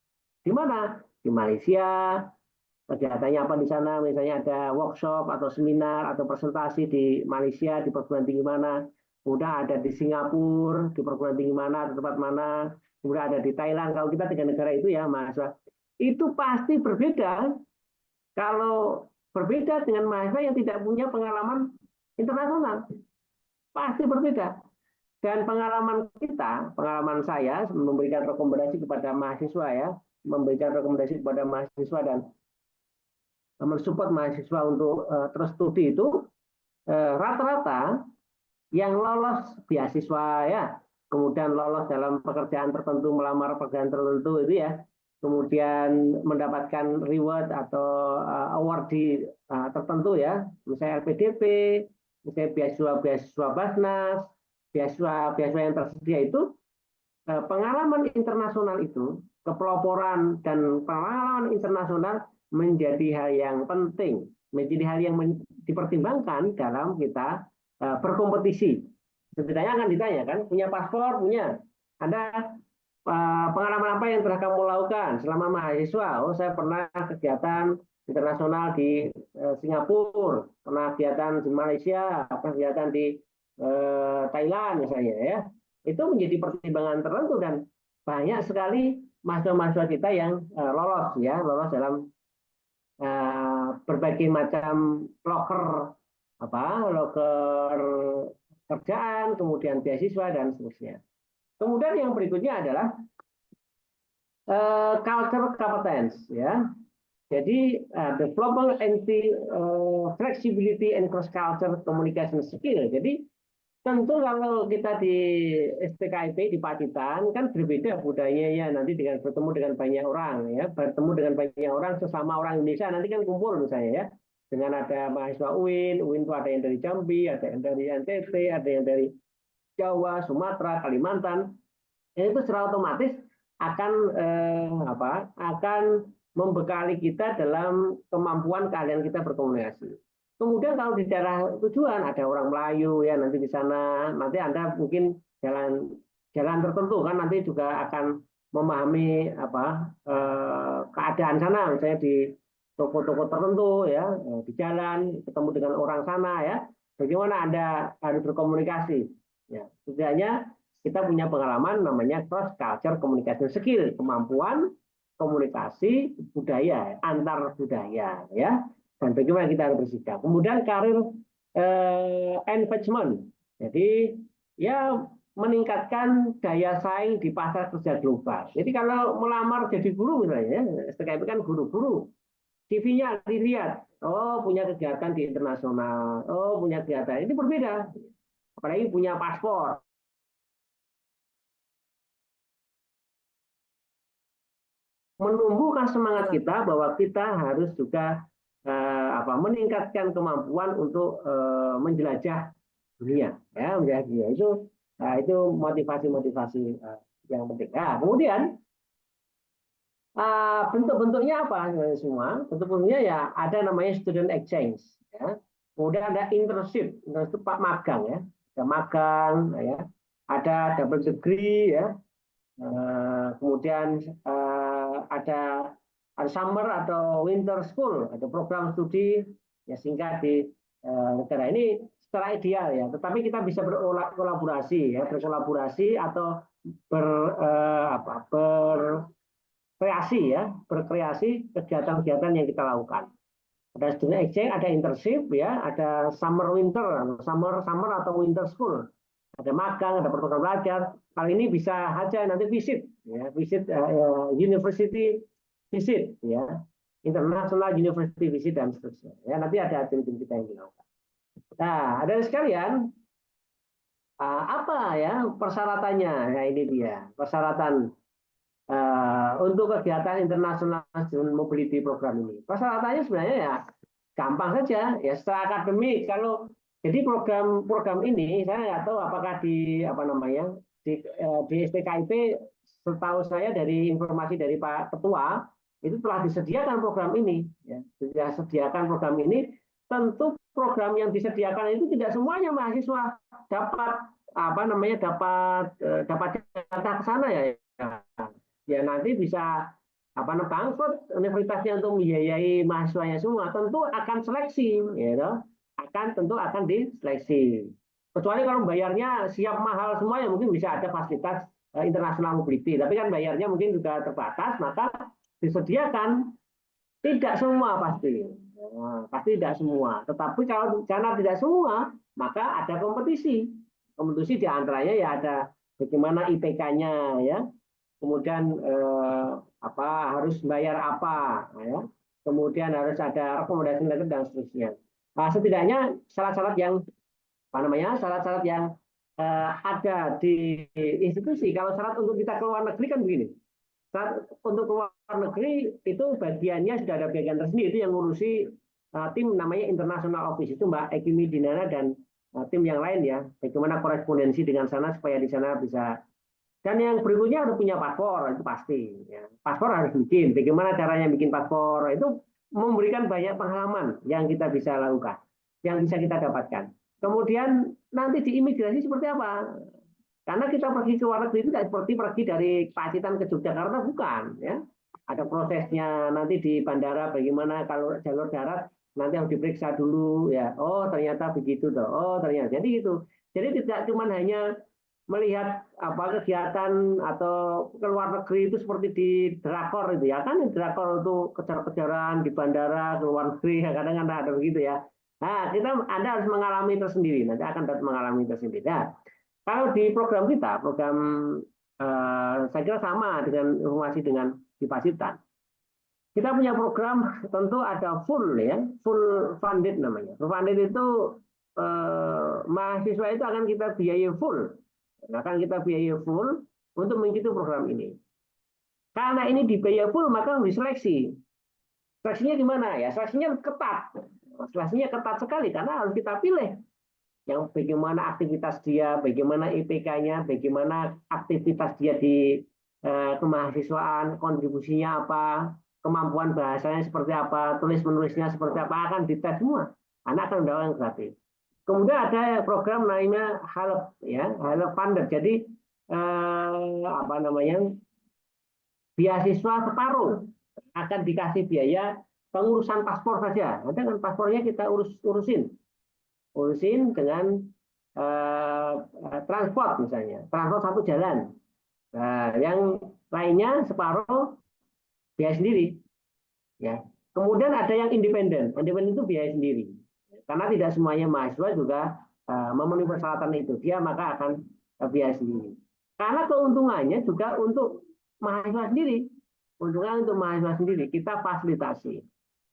Speaker 5: Di mana? Di Malaysia. Kegiatannya apa di sana? Misalnya ada workshop atau seminar atau presentasi di Malaysia, di perguruan tinggi mana. Kemudian ada di Singapura, di perguruan tinggi mana, di tempat mana. Kemudian ada di Thailand. Kalau kita 3 negara itu ya, mahasiswa. Itu pasti berbeda kalau berbeda dengan mahasiswa yang tidak punya pengalaman internasional. Pasti berbeda. Dan pengalaman kita, pengalaman saya memberikan rekomendasi kepada mahasiswa ya, memberikan rekomendasi kepada mahasiswa dan mensupport mahasiswa untuk terus studi itu rata-rata yang lolos beasiswa ya, kemudian lolos dalam pekerjaan tertentu, melamar pekerjaan tertentu itu ya, kemudian mendapatkan reward atau award di tertentu ya, misalnya LPDP, misalnya beasiswa Basnas, beasiswa yang tersedia itu, pengalaman internasional itu, kepeloporan dan pengalaman internasional menjadi hal yang penting, menjadi hal yang dipertimbangkan dalam kita berkompetisi. Setidaknya akan ditanya kan, punya paspor, punya. Ada pengalaman apa yang telah kamu lakukan selama mahasiswa? Oh, saya pernah kegiatan internasional di Singapura, pernah kegiatan di Malaysia, pernah kegiatan di Thailand misalnya ya. Itu menjadi pertimbangan tertentu dan banyak sekali mahasiswa-mahasiswa kita yang lolos ya, lolos dalam berbagai macam loker kerjaan, kemudian beasiswa dan seterusnya. Kemudian yang berikutnya adalah culture competence ya. Jadi development anti flexibility and cross culture communication skill. Jadi tentu kalau kita di STKIP di Pacitan kan berbeda budayanya nanti dengan bertemu dengan banyak orang ya, bertemu dengan banyak orang sesama orang Indonesia nanti kan kumpul misalnya ya, dengan ada mahasiswa UIN itu ada yang dari Jambi, ada yang dari NTT, ada yang dari Jawa, Sumatera, Kalimantan, itu secara otomatis akan akan membekali kita dalam kemampuan keahlian kita berkomunikasi. Kemudian kalau di daerah tujuan ada orang Melayu ya nanti di sana, nanti Anda mungkin jalan tertentu kan nanti juga akan memahami keadaan sana, misalnya di toko-toko tertentu ya, di jalan ketemu dengan orang sana ya, bagaimana Anda harus berkomunikasi ya. Setidaknya kita punya pengalaman namanya cross culture communication skill, kemampuan komunikasi budaya antar budaya ya. Dan bagaimana kita harus bersikap. Kemudian karir engagement. Jadi ya meningkatkan daya saing di pasar kerja global. Jadi kalau melamar jadi guru misalnya, STKIP kan guru-guru. CV-nya dilihat, oh punya kegiatan di internasional, oh punya kegiatan. Ini berbeda. Apalagi punya paspor. Menumbuhkan semangat kita bahwa kita harus juga meningkatkan kemampuan untuk menjelajah dunia ya, menjelajah dunia itu motivasi yang penting. Nah, kemudian bentuk-bentuknya apa semua? Bentuk-bentuknya ya ada namanya student exchange ya. Kemudian ada internship Pak magang ya, ada magang ya, ada double degree ya. Kemudian ada summer atau winter school, ada program studi ya singkat di negara ini secara ideal ya. Tetapi kita bisa berkolaborasi atau berkreasi kegiatan-kegiatan yang kita lakukan. Ada student exchange, ada internship ya, ada summer atau winter school. Ada magang, ada program belajar. Kali ini bisa saja nanti visit university visit ya, international university visit dan seterusnya ya, nanti ada tim-tim kita yang dilakukan. Nah, ada sekalian apa ya persyaratannya? Nah ini dia persyaratan untuk kegiatan international student mobility program ini? Persyaratannya sebenarnya ya gampang saja, ya secara akademik. Kalau jadi program ini saya nggak tahu apakah di apa namanya di STKIP, setahu saya dari informasi dari Pak Ketua itu telah disediakan program ini, ya, sudah disediakan program ini. Tentu program yang disediakan itu tidak semuanya mahasiswa dapat apa namanya dapat jatah ke sana ya. Ya nanti bisa apa namanya universitasnya untuk membiayai mahasiswanya semua, tentu akan seleksi, ya, tentu akan diseleksi. Kecuali kalau bayarnya siap mahal semua, ya mungkin bisa ada fasilitas international mobility, tapi kan bayarnya mungkin juga terbatas, maka disediakan. Tidak semua pasti, pasti tidak semua. Tetapi kalau karena tidak semua, maka ada kompetisi. Kompetisi diantaranya ya ada bagaimana IPK-nya, ya. Kemudian harus bayar apa, ya. Kemudian harus ada rekomendasi letter dan seterusnya. Nah, setidaknya syarat-syarat yang syarat-syarat yang ada di institusi. Kalau syarat untuk kita keluar negeri kan begini. Untuk luar negeri itu bagiannya sudah ada bagian tersendiri, itu yang ngurusi tim namanya International Office, itu Mbak Eki Dinara dan tim yang lain, ya, bagaimana korespondensi dengan sana supaya di sana bisa. Dan yang berikutnya harus punya paspor, itu pasti, ya. Paspor harus bikin, bagaimana caranya bikin paspor, itu memberikan banyak pengalaman yang kita bisa lakukan, yang bisa kita dapatkan. Kemudian nanti di imigrasi seperti apa? Karena kita pergi ke luar negeri itu tidak seperti pergi dari Pacitan ke Yogyakarta, bukan, ya. Ada prosesnya nanti di bandara, bagaimana kalau jalur darat nanti harus diperiksa dulu, ya. Oh ternyata begitu toh. Oh ternyata jadi gitu. Jadi tidak cuma hanya melihat apa kegiatan atau ke luar negeri itu seperti di drakor itu, ya kan, drakor itu kejar-kejaran di bandara ke luar negeri, ya, kadang-kadang ada begitu, ya. Nah Anda harus mengalami tersendiri, nanti akan dapat mengalami tersendiri. Nah, kalau di program kita, saya kira sama dengan informasi dengan di Pacitan. Kita punya program tentu ada full, ya, full funded namanya. Full funded itu mahasiswa itu akan kita biayai full, untuk mengikuti program ini. Karena ini dibiayai full, maka harus diseleksi. Seleksinya gimana? Ya, seleksinya ketat. Seleksinya ketat sekali karena harus kita pilih. Yang bagaimana aktivitas dia, bagaimana IPK-nya, bagaimana aktivitas dia di kemahasiswaan, kontribusinya apa, kemampuan bahasanya seperti apa, tulis menulisnya seperti apa, akan dites semua. Anak akan mendapatkan gratis. Kemudian ada program namanya HALEP, ya, HALEP Funded. Jadi beasiswa separuh, akan dikasih biaya pengurusan paspor saja. Nanti kan paspornya kita urusin dengan transport, misalnya transport satu jalan. Nah, yang lainnya separuh biaya sendiri, ya. Kemudian ada yang independen itu biaya sendiri, karena tidak semuanya mahasiswa juga memenuhi persyaratan itu, dia maka akan biaya sendiri. Karena keuntungannya juga untuk mahasiswa sendiri, kita fasilitasi.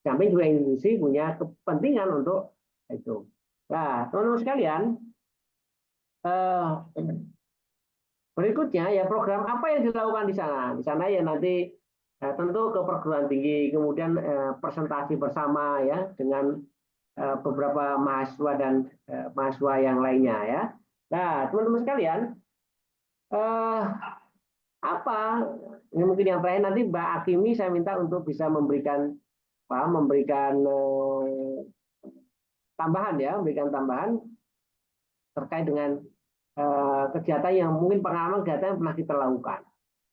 Speaker 5: Sampai juga institusi punya kepentingan untuk itu. Nah, teman-teman sekalian, berikutnya ya program apa yang dilakukan di sana? Di sana ya nanti tentu ke perguruan tinggi, kemudian presentasi bersama, ya, dengan beberapa mahasiswa dan mahasiswa yang lainnya, ya. Nah, teman-teman sekalian, apa ini mungkin yang terakhir, nanti Mbak Akimi saya minta untuk bisa memberikan tambahan, ya, memberikan tambahan terkait dengan kegiatan yang mungkin pengalaman kegiatan yang pernah kita lakukan.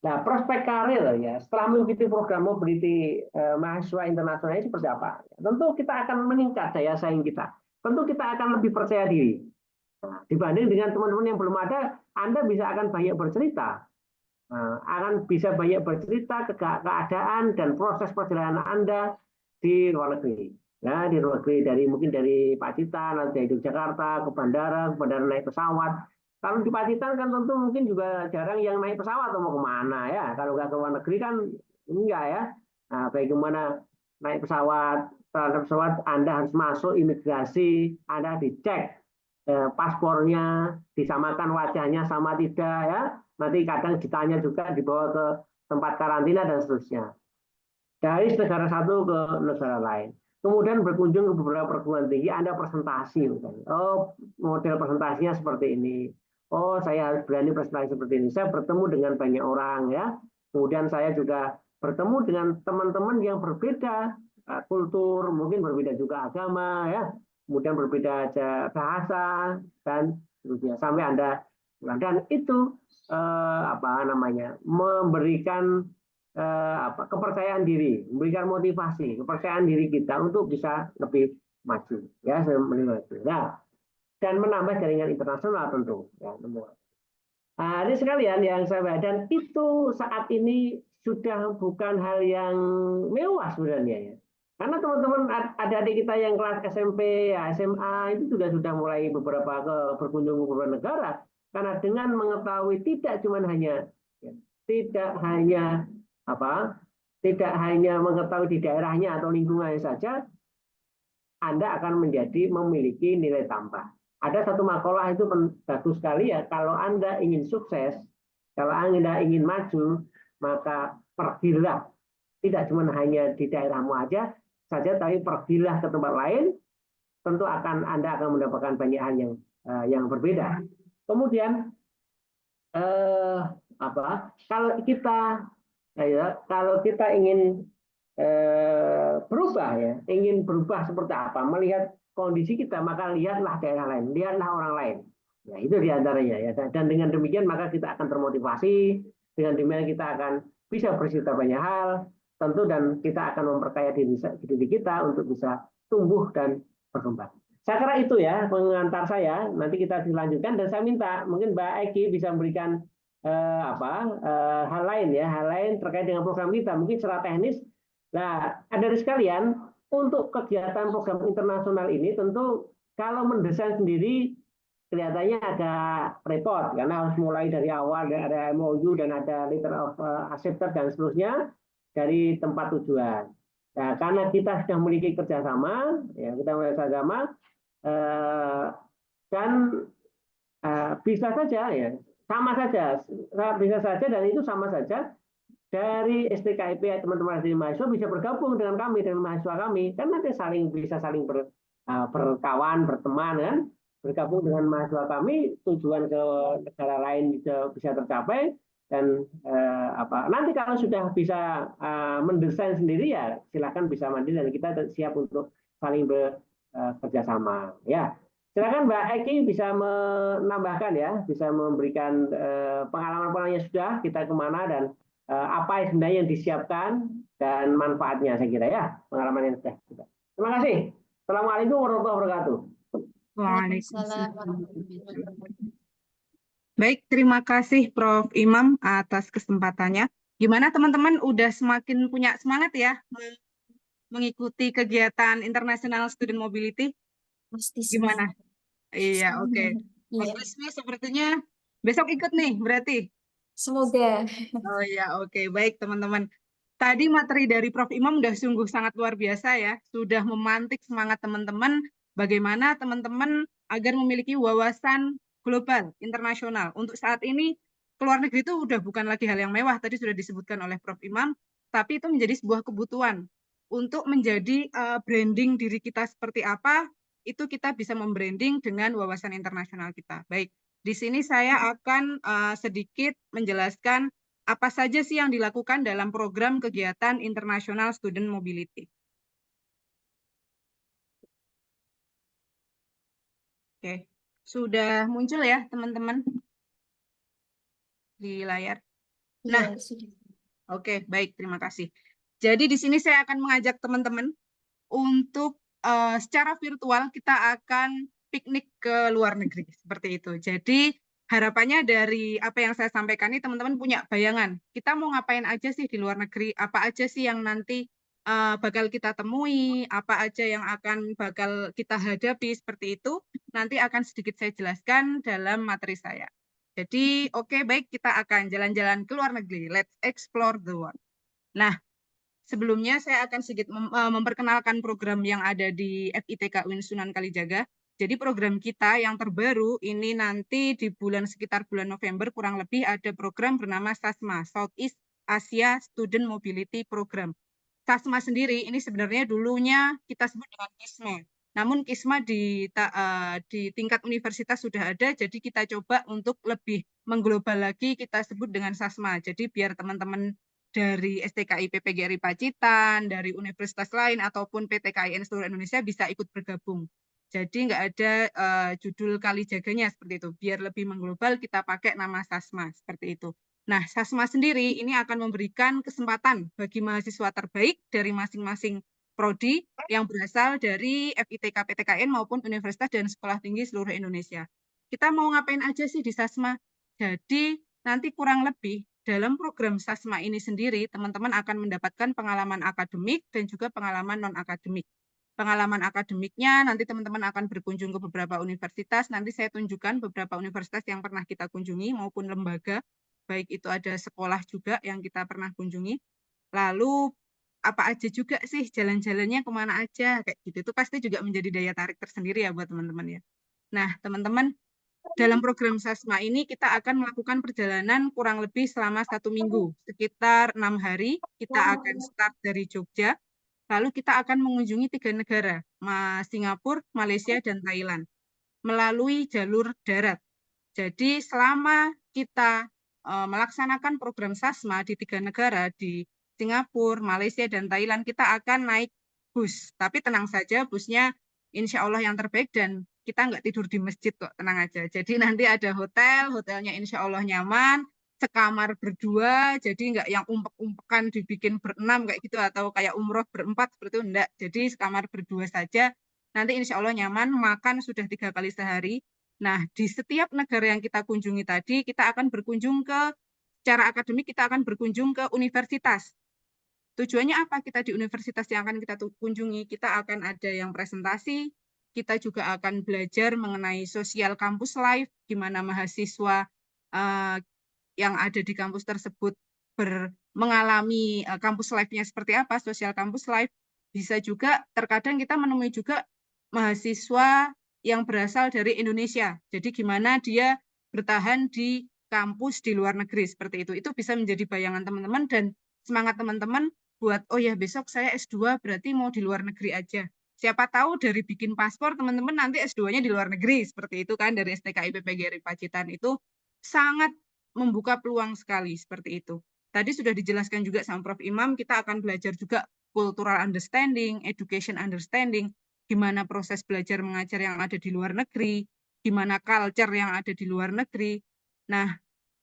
Speaker 5: Nah, prospek karir, ya, setelah mengikuti program mobility mahasiswa internasional ini seperti apa? Tentu kita akan meningkat daya saing kita. Tentu kita akan lebih percaya diri. Nah, dibanding dengan teman-teman yang belum ada, Anda akan banyak bercerita. Akan bisa banyak bercerita keadaan dan proses perjalanan Anda di luar negeri. Ya, di luar negeri, mungkin dari Pacitan, dari Yogyakarta ke bandara naik pesawat. Kalau di Pacitan kan tentu mungkin juga jarang yang naik pesawat atau mau kemana, ya. Kalau nggak ke luar negeri kan enggak, ya. Nah, bagaimana naik pesawat, terhadap pesawat Anda harus masuk imigrasi, Anda dicek paspornya, disamakan wajahnya sama tidak, ya. Nanti kadang ditanya juga, dibawa ke tempat karantina dan seterusnya. Dari negara satu ke negara lain. Kemudian berkunjung ke beberapa perguruan tinggi, Anda presentasi. Oh, model presentasinya seperti ini. Oh, saya harus berani presentasi seperti ini. Saya bertemu dengan banyak orang ya. Kemudian saya juga bertemu dengan teman-teman yang berbeda kultur, mungkin berbeda juga agama ya. Kemudian berbeda bahasa dan seterusnya. Sampai Anda dan itu memberikan kepercayaan diri, memberikan motivasi, kepercayaan diri kita untuk bisa lebih maju, ya, nah, dan menambah jaringan internasional tentu, ya, nah, ini sekalian yang saya bahas, dan itu saat ini sudah bukan hal yang mewah sebenarnya, ya, karena teman-teman adik-adik kita yang kelas SMP, ya, SMA itu sudah mulai beberapa berkunjung ke beberapa negara, karena dengan mengetahui tidak hanya mengetahui di daerahnya atau lingkungannya saja, Anda akan memiliki nilai tambah. Ada satu makalah itu bagus sekali ya, kalau Anda ingin sukses, kalau Anda ingin maju, maka pergilah. Tidak cuma hanya di daerahmu aja saja, tapi pergilah ke tempat lain, tentu Anda akan mendapatkan banyak hal yang berbeda. Kemudian kalau kita ingin berubah ya, ingin berubah seperti apa, melihat kondisi kita, maka lihatlah daerah lain, lihatlah orang lain. Ya, itu diantaranya ya. Dan dengan demikian maka kita akan termotivasi, dengan demikian kita akan bisa bercerita banyak hal, tentu, dan kita akan memperkaya diri kita untuk bisa tumbuh dan berkembang. Saya kira itu ya pengantar saya. Nanti kita dilanjutkan, dan saya minta mungkin Mbak Eki bisa memberikan hal lain terkait dengan program kita, mungkin secara teknis. Nah, ada sekalian, untuk kegiatan program internasional ini tentu kalau mendesain sendiri kelihatannya agak repot, karena harus mulai dari awal, ada MOU dan ada letter of acceptance dan seterusnya dari tempat tujuan. Nah, karena kita sudah memiliki kerjasama, ya, kita memiliki kerjasama, dan bisa saja ya, sama saja, bisa saja, dan itu sama saja dari STKIP teman-teman dari mahasiswa bisa bergabung dengan kami, dengan mahasiswa kami, kan nanti bisa saling berkawan, berteman kan, bergabung dengan mahasiswa kami, tujuan ke negara lain bisa tercapai, dan nanti kalau sudah bisa mendesain sendiri ya silakan bisa mandiri, dan kita siap untuk saling bekerjasama ya. Silakan Mbak Eki bisa menambahkan ya, bisa memberikan pengalaman-pengalamannya sudah kita kemana, dan apa sebenarnya yang disiapkan dan manfaatnya, saya kira ya, pengalaman yang sudah kita. Terima kasih. Assalamualaikum warahmatullahi wabarakatuh.
Speaker 6: Waalaikumsalam warahmatullahi wabarakatuh.
Speaker 7: Baik, terima kasih Prof. Imam atas kesempatannya. Gimana teman-teman, udah semakin punya semangat ya mengikuti kegiatan International Student Mobility?
Speaker 6: Pasti
Speaker 7: Gimana? Iya, oke.
Speaker 6: Iya.
Speaker 7: Bagusnya sepertinya besok ikut nih berarti.
Speaker 6: Semoga.
Speaker 7: Oh iya, oke. Baik teman-teman. Tadi materi dari Prof. Imam udah sungguh sangat luar biasa ya. Sudah memantik semangat teman-teman, bagaimana teman-teman agar memiliki wawasan global, internasional. Untuk saat ini, keluar negeri itu udah bukan lagi hal yang mewah, tadi sudah disebutkan oleh Prof. Imam, tapi itu menjadi sebuah kebutuhan. Untuk menjadi branding diri kita seperti apa, itu kita bisa membranding dengan wawasan internasional kita. Baik, di sini saya akan sedikit menjelaskan apa saja sih yang dilakukan dalam program kegiatan International Student Mobility. Oke, sudah muncul ya teman-teman di layar. Nah, oke, baik, terima kasih. Jadi di sini saya akan mengajak teman-teman untuk secara virtual kita akan piknik ke luar negeri, seperti itu. Jadi harapannya dari apa yang saya sampaikan ini teman-teman punya bayangan, kita mau ngapain aja sih di luar negeri, apa aja sih yang nanti bakal kita temui, apa aja yang bakal kita hadapi, seperti itu, nanti akan sedikit saya jelaskan dalam materi saya. Jadi, oke, baik, kita akan jalan-jalan ke luar negeri. Let's explore the world. Nah, sebelumnya saya akan sedikit memperkenalkan program yang ada di FITK UIN Sunan Kalijaga. Jadi program kita yang terbaru ini nanti di sekitar bulan November kurang lebih ada program bernama SASMA, Southeast Asia Student Mobility Program. SASMA sendiri ini sebenarnya dulunya kita sebut dengan KISMA. Namun KISMA di tingkat universitas sudah ada, jadi kita coba untuk lebih mengglobal lagi, kita sebut dengan SASMA. Jadi biar teman-teman dari STKIP PGRI Pacitan, dari universitas lain, ataupun PT KIN seluruh Indonesia bisa ikut bergabung. Jadi nggak ada judul kali jaganya seperti itu. Biar lebih mengglobal, kita pakai nama SASMA, seperti itu. Nah, SASMA sendiri ini akan memberikan kesempatan bagi mahasiswa terbaik dari masing-masing prodi yang berasal dari FITK PTKN maupun universitas dan sekolah tinggi seluruh Indonesia. Kita mau ngapain aja sih di SASMA? Jadi, nanti kurang lebih dalam program SASMA ini sendiri, teman-teman akan mendapatkan pengalaman akademik dan juga pengalaman non-akademik. Pengalaman akademiknya nanti teman-teman akan berkunjung ke beberapa universitas. Nanti saya tunjukkan beberapa universitas yang pernah kita kunjungi maupun lembaga, baik itu ada sekolah juga yang kita pernah kunjungi. Lalu apa aja juga sih jalan-jalannya kemana aja kayak gitu. Itu pasti juga menjadi daya tarik tersendiri ya buat teman-teman ya. Nah, teman-teman, dalam program SASMA ini kita akan melakukan perjalanan kurang lebih selama 1 minggu, sekitar 6 hari. Kita akan start dari Jogja, lalu kita akan mengunjungi 3 negara, Singapura, Malaysia, dan Thailand, melalui jalur darat. Jadi selama kita melaksanakan program SASMA di 3 negara, di Singapura, Malaysia, dan Thailand, kita akan naik bus. Tapi tenang saja, busnya insya Allah yang terbaik dan kita nggak tidur di masjid kok, tenang aja. Jadi nanti ada hotel, hotelnya insya Allah nyaman, sekamar berdua, jadi nggak yang umpek-umpekan dibikin berenam kayak gitu, atau kayak umroh berempat seperti itu, enggak. Jadi sekamar berdua saja, nanti insya Allah nyaman, makan sudah 3 kali sehari. Nah, di setiap negara yang kita kunjungi tadi, kita akan berkunjung secara akademik, kita akan berkunjung ke universitas. Tujuannya apa kita di universitas yang akan kita kunjungi? Kita akan ada yang presentasi, kita juga akan belajar mengenai sosial kampus life, gimana mahasiswa yang ada di kampus tersebut mengalami kampus life-nya seperti apa, sosial kampus life. Bisa juga, terkadang kita menemui juga mahasiswa yang berasal dari Indonesia. Jadi gimana dia bertahan di kampus di luar negeri, seperti itu. Itu bisa menjadi bayangan teman-teman dan semangat teman-teman buat, oh ya besok saya S2 berarti mau di luar negeri aja. Siapa tahu dari bikin paspor, teman-teman nanti S2-nya di luar negeri, seperti itu kan, dari STKIP PGRI Pacitan. Itu sangat membuka peluang sekali, seperti itu. Tadi sudah dijelaskan juga sama Prof. Imam, kita akan belajar juga cultural understanding, education understanding, gimana proses belajar mengajar yang ada di luar negeri, gimana culture yang ada di luar negeri. Nah,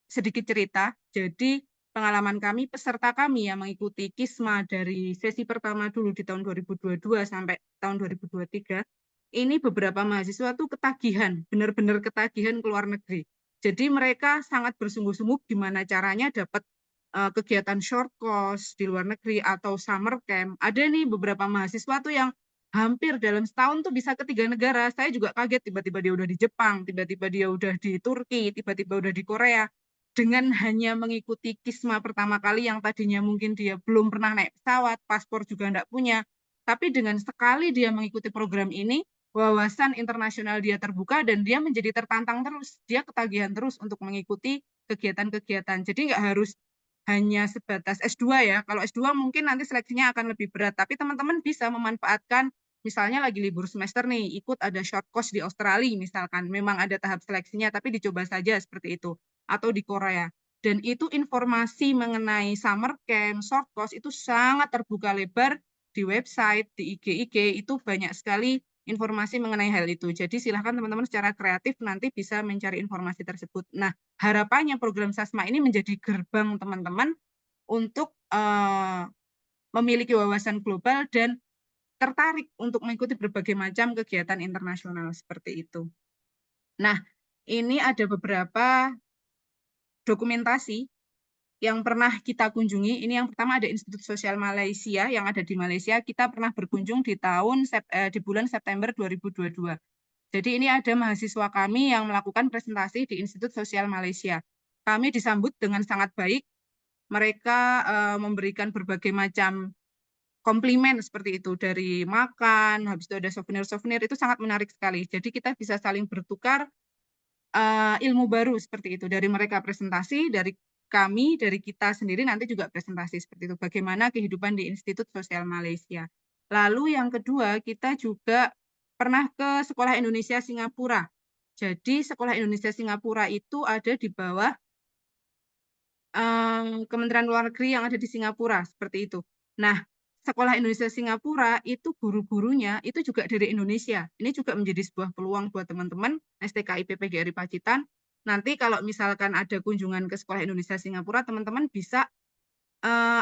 Speaker 7: sedikit cerita, jadi pengalaman kami, peserta kami yang mengikuti KISMA dari sesi pertama dulu di tahun 2022 sampai tahun 2023, ini beberapa mahasiswa tuh ketagihan, benar-benar ketagihan ke luar negeri. Jadi mereka sangat bersungguh-sungguh gimana caranya dapat kegiatan short course di luar negeri atau summer camp. Ada nih beberapa mahasiswa tuh yang hampir dalam setahun tuh bisa ke 3 negara. Saya juga kaget, tiba-tiba dia udah di Jepang, tiba-tiba dia udah di Turki, tiba-tiba udah di Korea. Dengan hanya mengikuti KISMA pertama kali yang tadinya mungkin dia belum pernah naik pesawat, paspor juga enggak punya. Tapi dengan sekali dia mengikuti program ini, wawasan internasional dia terbuka dan dia menjadi tertantang terus. Dia ketagihan terus untuk mengikuti kegiatan-kegiatan. Jadi nggak harus hanya sebatas S2 ya. Kalau S2 mungkin nanti seleksinya akan lebih berat, tapi teman-teman bisa memanfaatkan misalnya lagi libur semester nih, ikut ada short course di Australia misalkan. Memang ada tahap seleksinya, tapi dicoba saja seperti itu. Atau di Korea. Dan itu informasi mengenai summer camp, short course itu sangat terbuka lebar di website, di IG, itu banyak sekali informasi mengenai hal itu. Jadi silahkan teman-teman secara kreatif nanti bisa mencari informasi tersebut. Nah, harapannya program SASMA ini menjadi gerbang teman-teman untuk memiliki wawasan global dan tertarik untuk mengikuti berbagai macam kegiatan internasional seperti itu. Nah, ini ada beberapa dokumentasi yang pernah kita kunjungi. Ini yang pertama ada Institut Sosial Malaysia yang ada di Malaysia. Kita pernah berkunjung di bulan September 2022. Jadi ini ada mahasiswa kami yang melakukan presentasi di Institut Sosial Malaysia. Kami disambut dengan sangat baik. Mereka memberikan berbagai macam komplimen seperti itu, dari makan, habis itu ada souvenir-souvenir, itu sangat menarik sekali. Jadi kita bisa saling bertukar ilmu baru seperti itu. Dari mereka presentasi, dari kami, dari kita sendiri nanti juga presentasi seperti itu. Bagaimana kehidupan di Institut Sosial Malaysia. Lalu yang kedua, kita juga pernah ke Sekolah Indonesia Singapura. Jadi Sekolah Indonesia Singapura itu ada di bawah Kementerian Luar Negeri yang ada di Singapura, seperti itu. Nah, Sekolah Indonesia Singapura itu guru-gurunya itu juga dari Indonesia. Ini juga menjadi sebuah peluang buat teman-teman STKIP PGRI Pacitan. Nanti kalau misalkan ada kunjungan ke Sekolah Indonesia Singapura, teman-teman bisa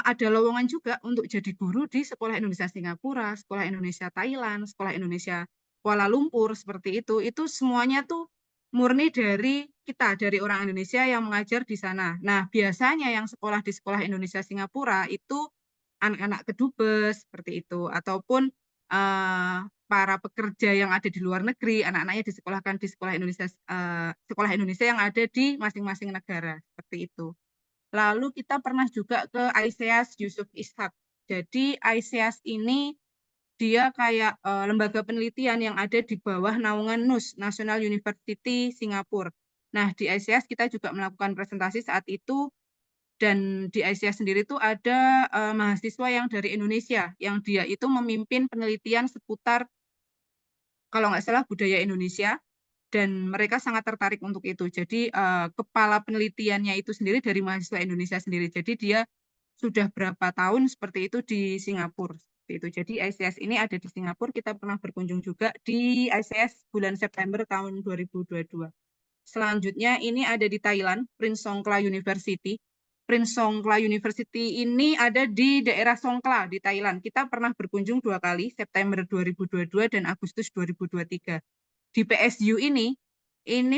Speaker 7: ada lowongan juga untuk jadi guru di Sekolah Indonesia Singapura, Sekolah Indonesia Thailand, Sekolah Indonesia Kuala Lumpur, seperti itu. Itu semuanya tuh murni dari kita, dari orang Indonesia yang mengajar di sana. Nah, biasanya yang sekolah di Sekolah Indonesia Singapura itu anak-anak kedubes, seperti itu. Ataupun para pekerja yang ada di luar negeri, anak-anaknya disekolahkan di sekolah Indonesia yang ada di masing-masing negara, seperti itu. Lalu kita pernah juga ke ISEAS Yusuf Ishak. Jadi ISEAS ini dia kayak lembaga penelitian yang ada di bawah naungan NUS, National University Singapore. Nah, di ISEAS kita juga melakukan presentasi saat itu, dan di ISEAS sendiri itu ada mahasiswa yang dari Indonesia, yang dia itu memimpin penelitian seputar, kalau nggak salah, budaya Indonesia, dan mereka sangat tertarik untuk itu. Jadi kepala penelitiannya itu sendiri dari mahasiswa Indonesia sendiri. Jadi dia sudah berapa tahun seperti itu di Singapura. Seperti itu. Jadi ICS ini ada di Singapura. Kita pernah berkunjung juga di ICS bulan September tahun 2022. Selanjutnya ini ada di Thailand, Prince Songkhla University. Prince Songkhla University ini ada di daerah Songkhla di Thailand. Kita pernah berkunjung 2 kali, September 2022 dan Agustus 2023. Di PSU ini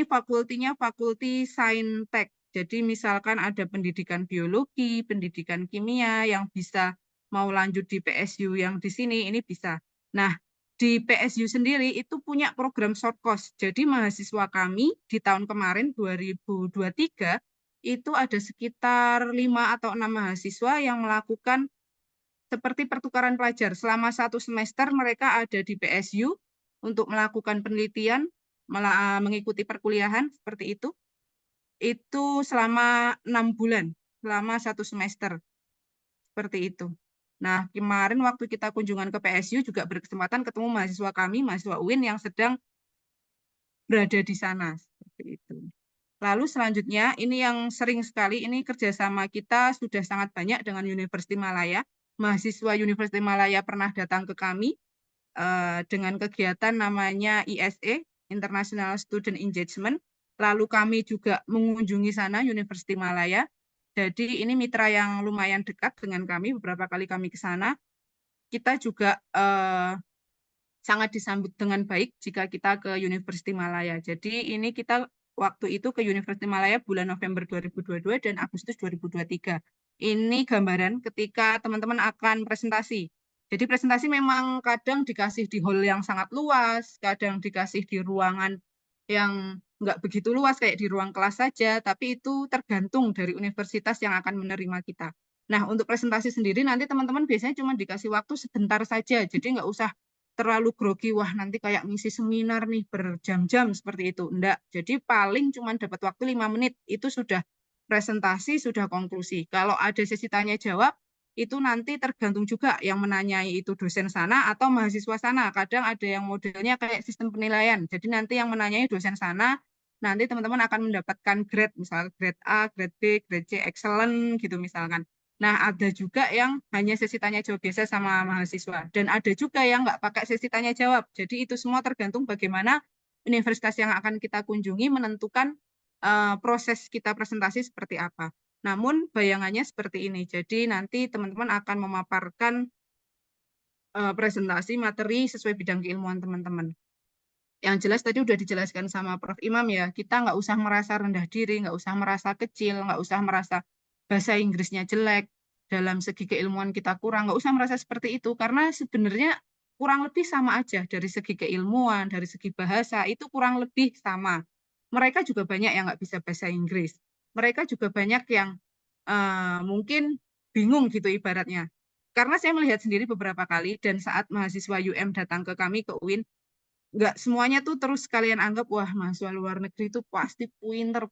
Speaker 7: fakultinya fakulti Saintek. Jadi misalkan ada pendidikan biologi, pendidikan kimia yang bisa mau lanjut di PSU yang di sini, ini bisa. Nah, di PSU sendiri itu punya program short course. Jadi mahasiswa kami di tahun kemarin 2023 itu ada sekitar 5 atau 6 mahasiswa yang melakukan seperti pertukaran pelajar. Selama 1 semester mereka ada di PSU untuk melakukan penelitian, mengikuti perkuliahan seperti itu selama 6 bulan, selama 1 semester, seperti itu. Nah, kemarin waktu kita kunjungan ke PSU juga berkesempatan ketemu mahasiswa kami, mahasiswa UIN yang sedang berada di sana, seperti itu. Lalu selanjutnya, ini yang sering sekali, ini kerjasama kita sudah sangat banyak dengan University Malaya. Mahasiswa University Malaya pernah datang ke kami dengan kegiatan namanya ISE, International Student Engagement. Lalu kami juga mengunjungi sana, University Malaya. Jadi ini mitra yang lumayan dekat dengan kami, beberapa kali kami ke sana. Kita juga sangat disambut dengan baik jika kita ke University Malaya. Jadi ini kita waktu itu ke University Malaya bulan November 2022 dan Agustus 2023. Ini gambaran ketika teman-teman akan presentasi. Jadi presentasi memang kadang dikasih di hall yang sangat luas, kadang dikasih di ruangan yang nggak begitu luas kayak di ruang kelas saja, tapi itu tergantung dari universitas yang akan menerima kita. Nah, untuk presentasi sendiri nanti teman-teman biasanya cuma dikasih waktu sebentar saja, jadi nggak usah terlalu grogi, wah nanti kayak ngisi seminar nih berjam-jam seperti itu. Enggak, jadi paling cuma dapat waktu 5 menit, itu sudah presentasi, sudah konklusi. Kalau ada sesi tanya-jawab, itu nanti tergantung juga yang menanyai itu dosen sana atau mahasiswa sana. Kadang ada yang modelnya kayak sistem penilaian, jadi nanti yang menanyai dosen sana, nanti teman-teman akan mendapatkan grade, misalnya grade A, grade B, grade C, excellent gitu misalkan. Nah, ada juga yang hanya sesi tanya jawab biasa sama mahasiswa. Dan ada juga yang nggak pakai sesi tanya jawab. Jadi itu semua tergantung bagaimana universitas yang akan kita kunjungi menentukan proses kita presentasi seperti apa. Namun bayangannya seperti ini. Jadi nanti teman-teman akan memaparkan presentasi materi sesuai bidang keilmuan teman-teman. Yang jelas tadi udah dijelaskan sama Prof. Imam ya, kita nggak usah merasa rendah diri, nggak usah merasa kecil, nggak usah merasa bahasa Inggrisnya jelek, dalam segi keilmuan kita kurang, nggak usah merasa seperti itu, karena sebenarnya kurang lebih sama aja, dari segi keilmuan, dari segi bahasa, itu kurang lebih sama. Mereka juga banyak yang nggak bisa bahasa Inggris, mereka juga banyak yang mungkin bingung gitu ibaratnya. Karena saya melihat sendiri beberapa kali, dan saat mahasiswa UM datang ke kami, ke UIN, nggak semuanya tuh terus kalian anggap wah mahasiswa luar negeri itu pasti pinter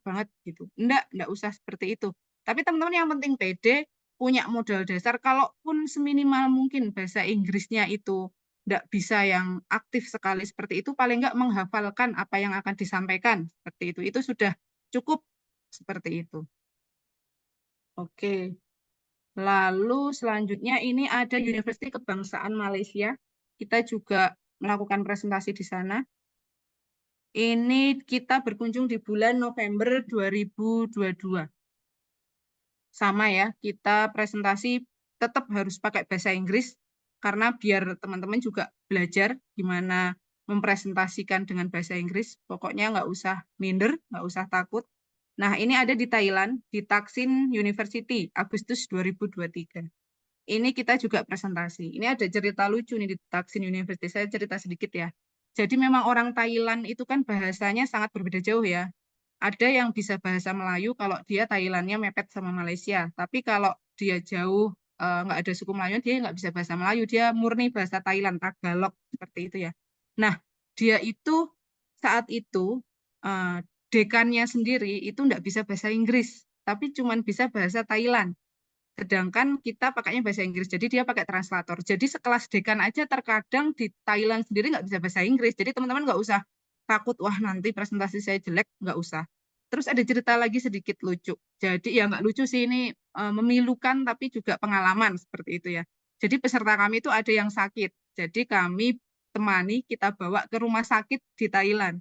Speaker 7: banget gitu. Enggak usah seperti itu. Tapi teman-teman yang penting pede, punya modal dasar, kalaupun seminimal mungkin bahasa Inggrisnya itu enggak bisa yang aktif sekali seperti itu, paling enggak menghafalkan apa yang akan disampaikan seperti itu. Itu sudah cukup seperti itu. Oke. Lalu selanjutnya ini ada Universiti Kebangsaan Malaysia. Kita juga melakukan presentasi di sana. Ini kita berkunjung di bulan November 2022. Sama ya, kita presentasi tetap harus pakai bahasa Inggris, karena biar teman-teman juga belajar gimana mempresentasikan dengan bahasa Inggris. Pokoknya nggak usah minder, nggak usah takut. Nah, ini ada di Thailand, di Thaksin University, Agustus 2023. Ini kita juga presentasi. Ini ada cerita lucu nih di Thaksin University. Saya cerita sedikit ya. Jadi memang orang Thailand itu kan bahasanya sangat berbeda jauh ya. Ada yang bisa bahasa Melayu kalau dia Thailandnya mepet sama Malaysia. Tapi kalau dia jauh, nggak ada suku Melayu, dia nggak bisa bahasa Melayu. Dia murni bahasa Thailand, Tagalog, seperti itu ya. Nah, dia itu saat itu, dekannya sendiri itu nggak bisa bahasa Inggris, tapi cuma bisa bahasa Thailand. Sedangkan kita pakainya bahasa Inggris, jadi dia pakai translator. Jadi sekelas dekan aja terkadang di Thailand sendiri nggak bisa bahasa Inggris. Jadi teman-teman nggak usah takut, wah nanti presentasi saya jelek, nggak usah. Terus ada cerita lagi sedikit lucu. Jadi ya nggak lucu sih, ini memilukan tapi juga pengalaman seperti itu ya. Jadi peserta kami itu ada yang sakit. Jadi kami temani, kita bawa ke rumah sakit di Thailand.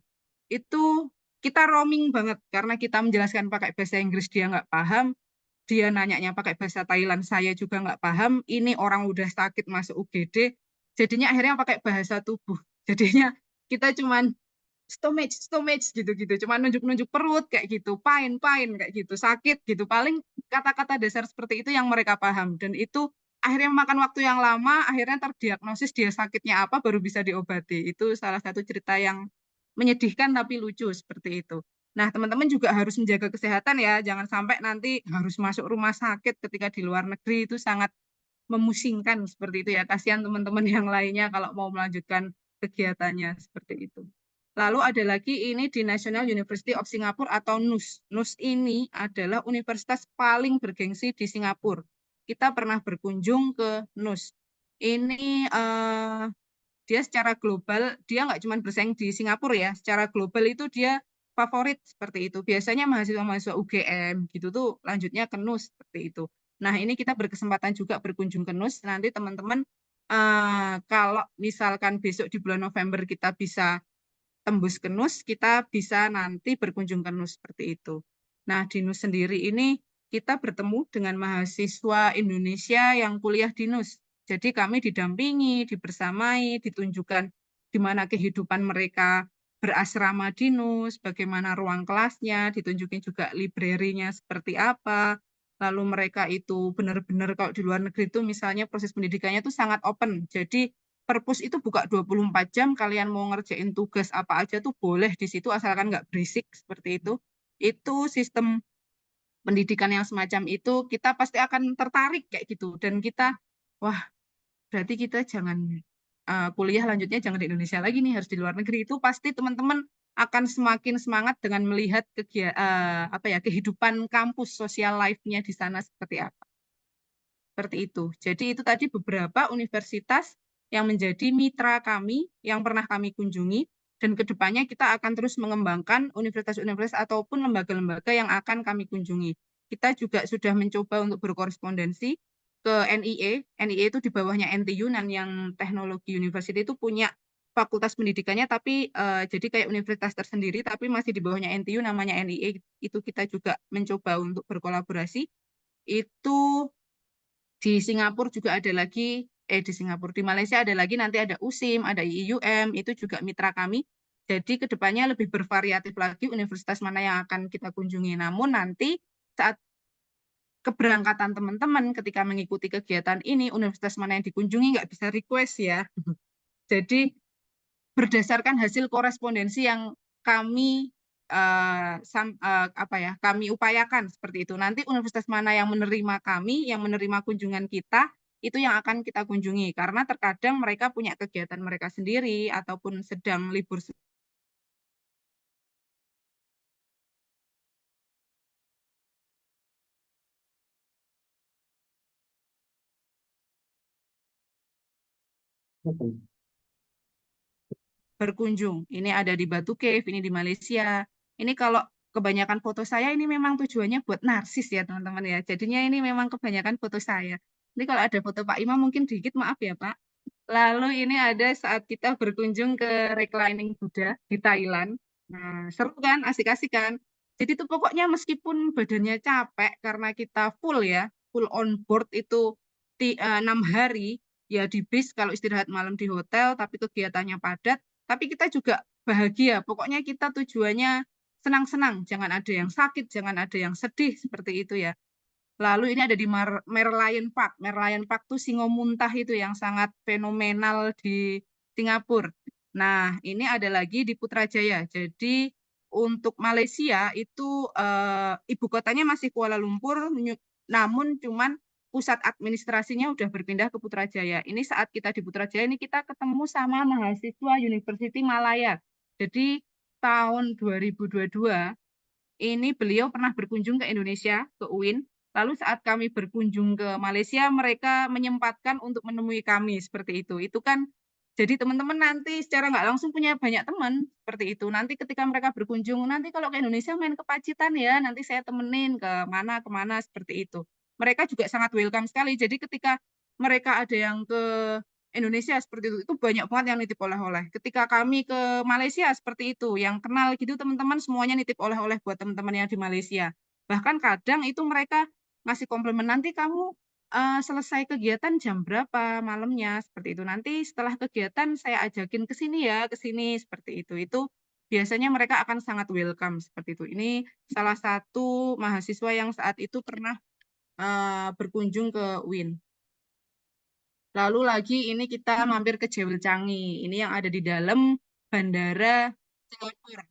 Speaker 7: Itu kita roaming banget, karena kita menjelaskan pakai bahasa Inggris dia nggak paham, dia nanyanya pakai bahasa Thailand, saya juga nggak paham, ini orang udah sakit masuk UGD, jadinya akhirnya pakai bahasa tubuh. Jadinya kita cuman stomach gitu-gitu, cuman nunjuk-nunjuk perut kayak gitu, pain kayak gitu, sakit gitu. Paling kata-kata dasar seperti itu yang mereka paham, dan itu akhirnya memakan waktu yang lama, akhirnya terdiagnosis dia sakitnya apa baru bisa diobati. Itu salah satu cerita yang menyedihkan tapi lucu seperti itu. Nah, teman-teman juga harus menjaga kesehatan ya, jangan sampai nanti harus masuk rumah sakit ketika di luar negeri, itu sangat memusingkan seperti itu ya. Kasihan teman-teman yang lainnya kalau mau melanjutkan kegiatannya seperti itu. Lalu ada lagi ini di National University of Singapore atau NUS. NUS ini adalah universitas paling bergengsi di Singapura. Kita pernah berkunjung ke NUS. Ini dia secara global, dia nggak cuma bersaing di Singapura ya, secara global itu dia favorit seperti itu. Biasanya mahasiswa-mahasiswa UGM gitu tuh lanjutnya ke NUS seperti itu. Nah, ini kita berkesempatan juga berkunjung ke NUS. Nanti teman-teman kalau misalkan besok di bulan November kita bisa tembus ke NUS, kita bisa nanti berkunjung ke NUS seperti itu. Nah, di NUS sendiri ini kita bertemu dengan mahasiswa Indonesia yang kuliah di NUS. Jadi kami didampingi, dibersamai, ditunjukkan di mana kehidupan mereka berasrama di NUS, bagaimana ruang kelasnya, ditunjukin juga library-nya seperti apa. Lalu mereka itu benar-benar kalau di luar negeri itu misalnya proses pendidikannya itu sangat open. Jadi perpus itu buka 24 jam, kalian mau ngerjain tugas apa aja tuh boleh di situ asalkan nggak berisik seperti itu. Itu sistem pendidikan yang semacam itu kita pasti akan tertarik kayak gitu, dan kita wah berarti kita jangan kuliah lanjutnya jangan di Indonesia lagi nih, harus di luar negeri. Itu pasti teman-teman akan semakin semangat dengan melihat kehidupan kampus, sosial life-nya di sana seperti apa. Seperti itu. Jadi itu tadi beberapa universitas yang menjadi mitra kami yang pernah kami kunjungi, dan kedepannya kita akan terus mengembangkan universitas-universitas ataupun lembaga-lembaga yang akan kami kunjungi. Kita juga sudah mencoba untuk berkorespondensi ke NIE. NIE itu di bawahnya NTU, dan yang Teknologi University itu punya fakultas pendidikannya, tapi jadi kayak universitas tersendiri, tapi masih di bawahnya NTU, namanya NIE. Itu kita juga mencoba untuk berkolaborasi. Itu di Singapura juga ada lagi, di Malaysia ada lagi, nanti ada USIM, ada IIUM, itu juga mitra kami. Jadi kedepannya lebih bervariatif lagi universitas mana yang akan kita kunjungi. Namun nanti saat keberangkatan teman-teman ketika mengikuti kegiatan ini, universitas mana yang dikunjungi nggak bisa request ya. Jadi berdasarkan hasil korespondensi yang kami kami upayakan seperti itu. Nanti universitas mana yang menerima kami, yang menerima kunjungan kita, itu yang akan kita kunjungi. Karena terkadang mereka punya kegiatan mereka sendiri ataupun sedang libur. Berkunjung. Ini ada di Batu Cave, ini di Malaysia. Ini kalau kebanyakan foto saya ini memang tujuannya buat narsis ya teman-teman ya. Jadinya ini memang kebanyakan foto saya. Ini kalau ada foto Pak Imam mungkin dikit, maaf ya Pak. Lalu ini ada saat kita berkunjung ke reclining Buddha di Thailand. Nah, seru kan, asik-asik kan. Jadi itu pokoknya meskipun badannya capek karena kita full ya, full on board itu 6 hari, ya di bis kalau istirahat malam di hotel, tapi kegiatannya padat, tapi kita juga bahagia. Pokoknya kita tujuannya senang-senang, jangan ada yang sakit, jangan ada yang sedih, seperti itu ya. Lalu ini ada di Merlion Park. Merlion Park tuh singo muntah itu yang sangat fenomenal di Singapura. Nah, ini ada lagi di Putrajaya. Jadi untuk Malaysia itu ibu kotanya masih Kuala Lumpur, namun cuman pusat administrasinya udah berpindah ke Putrajaya. Ini saat kita di Putrajaya ini kita ketemu sama mahasiswa University Malaya. Jadi tahun 2022 ini beliau pernah berkunjung ke Indonesia, ke UIN. Lalu saat kami berkunjung ke Malaysia, mereka menyempatkan untuk menemui kami seperti itu. Itu kan jadi teman-teman nanti secara nggak langsung punya banyak teman seperti itu. Nanti ketika mereka berkunjung, nanti kalau ke Indonesia main ke Pacitan ya, nanti saya temenin ke mana seperti itu. Mereka juga sangat welcome sekali. Jadi ketika mereka ada yang ke Indonesia seperti itu banyak banget yang nitip oleh-oleh. Ketika kami ke Malaysia seperti itu, yang kenal gitu teman-teman semuanya nitip oleh-oleh buat teman-teman yang di Malaysia. Bahkan kadang itu mereka ngasih komplimen, nanti kamu selesai kegiatan jam berapa malamnya seperti itu. Nanti setelah kegiatan saya ajakin ke sini ya, ke sini seperti itu. Itu biasanya mereka akan sangat welcome seperti itu. Ini salah satu mahasiswa yang saat itu pernah berkunjung ke UIN. Lalu lagi ini kita mampir ke Jewel Changi. Ini yang ada di dalam bandara Singapura,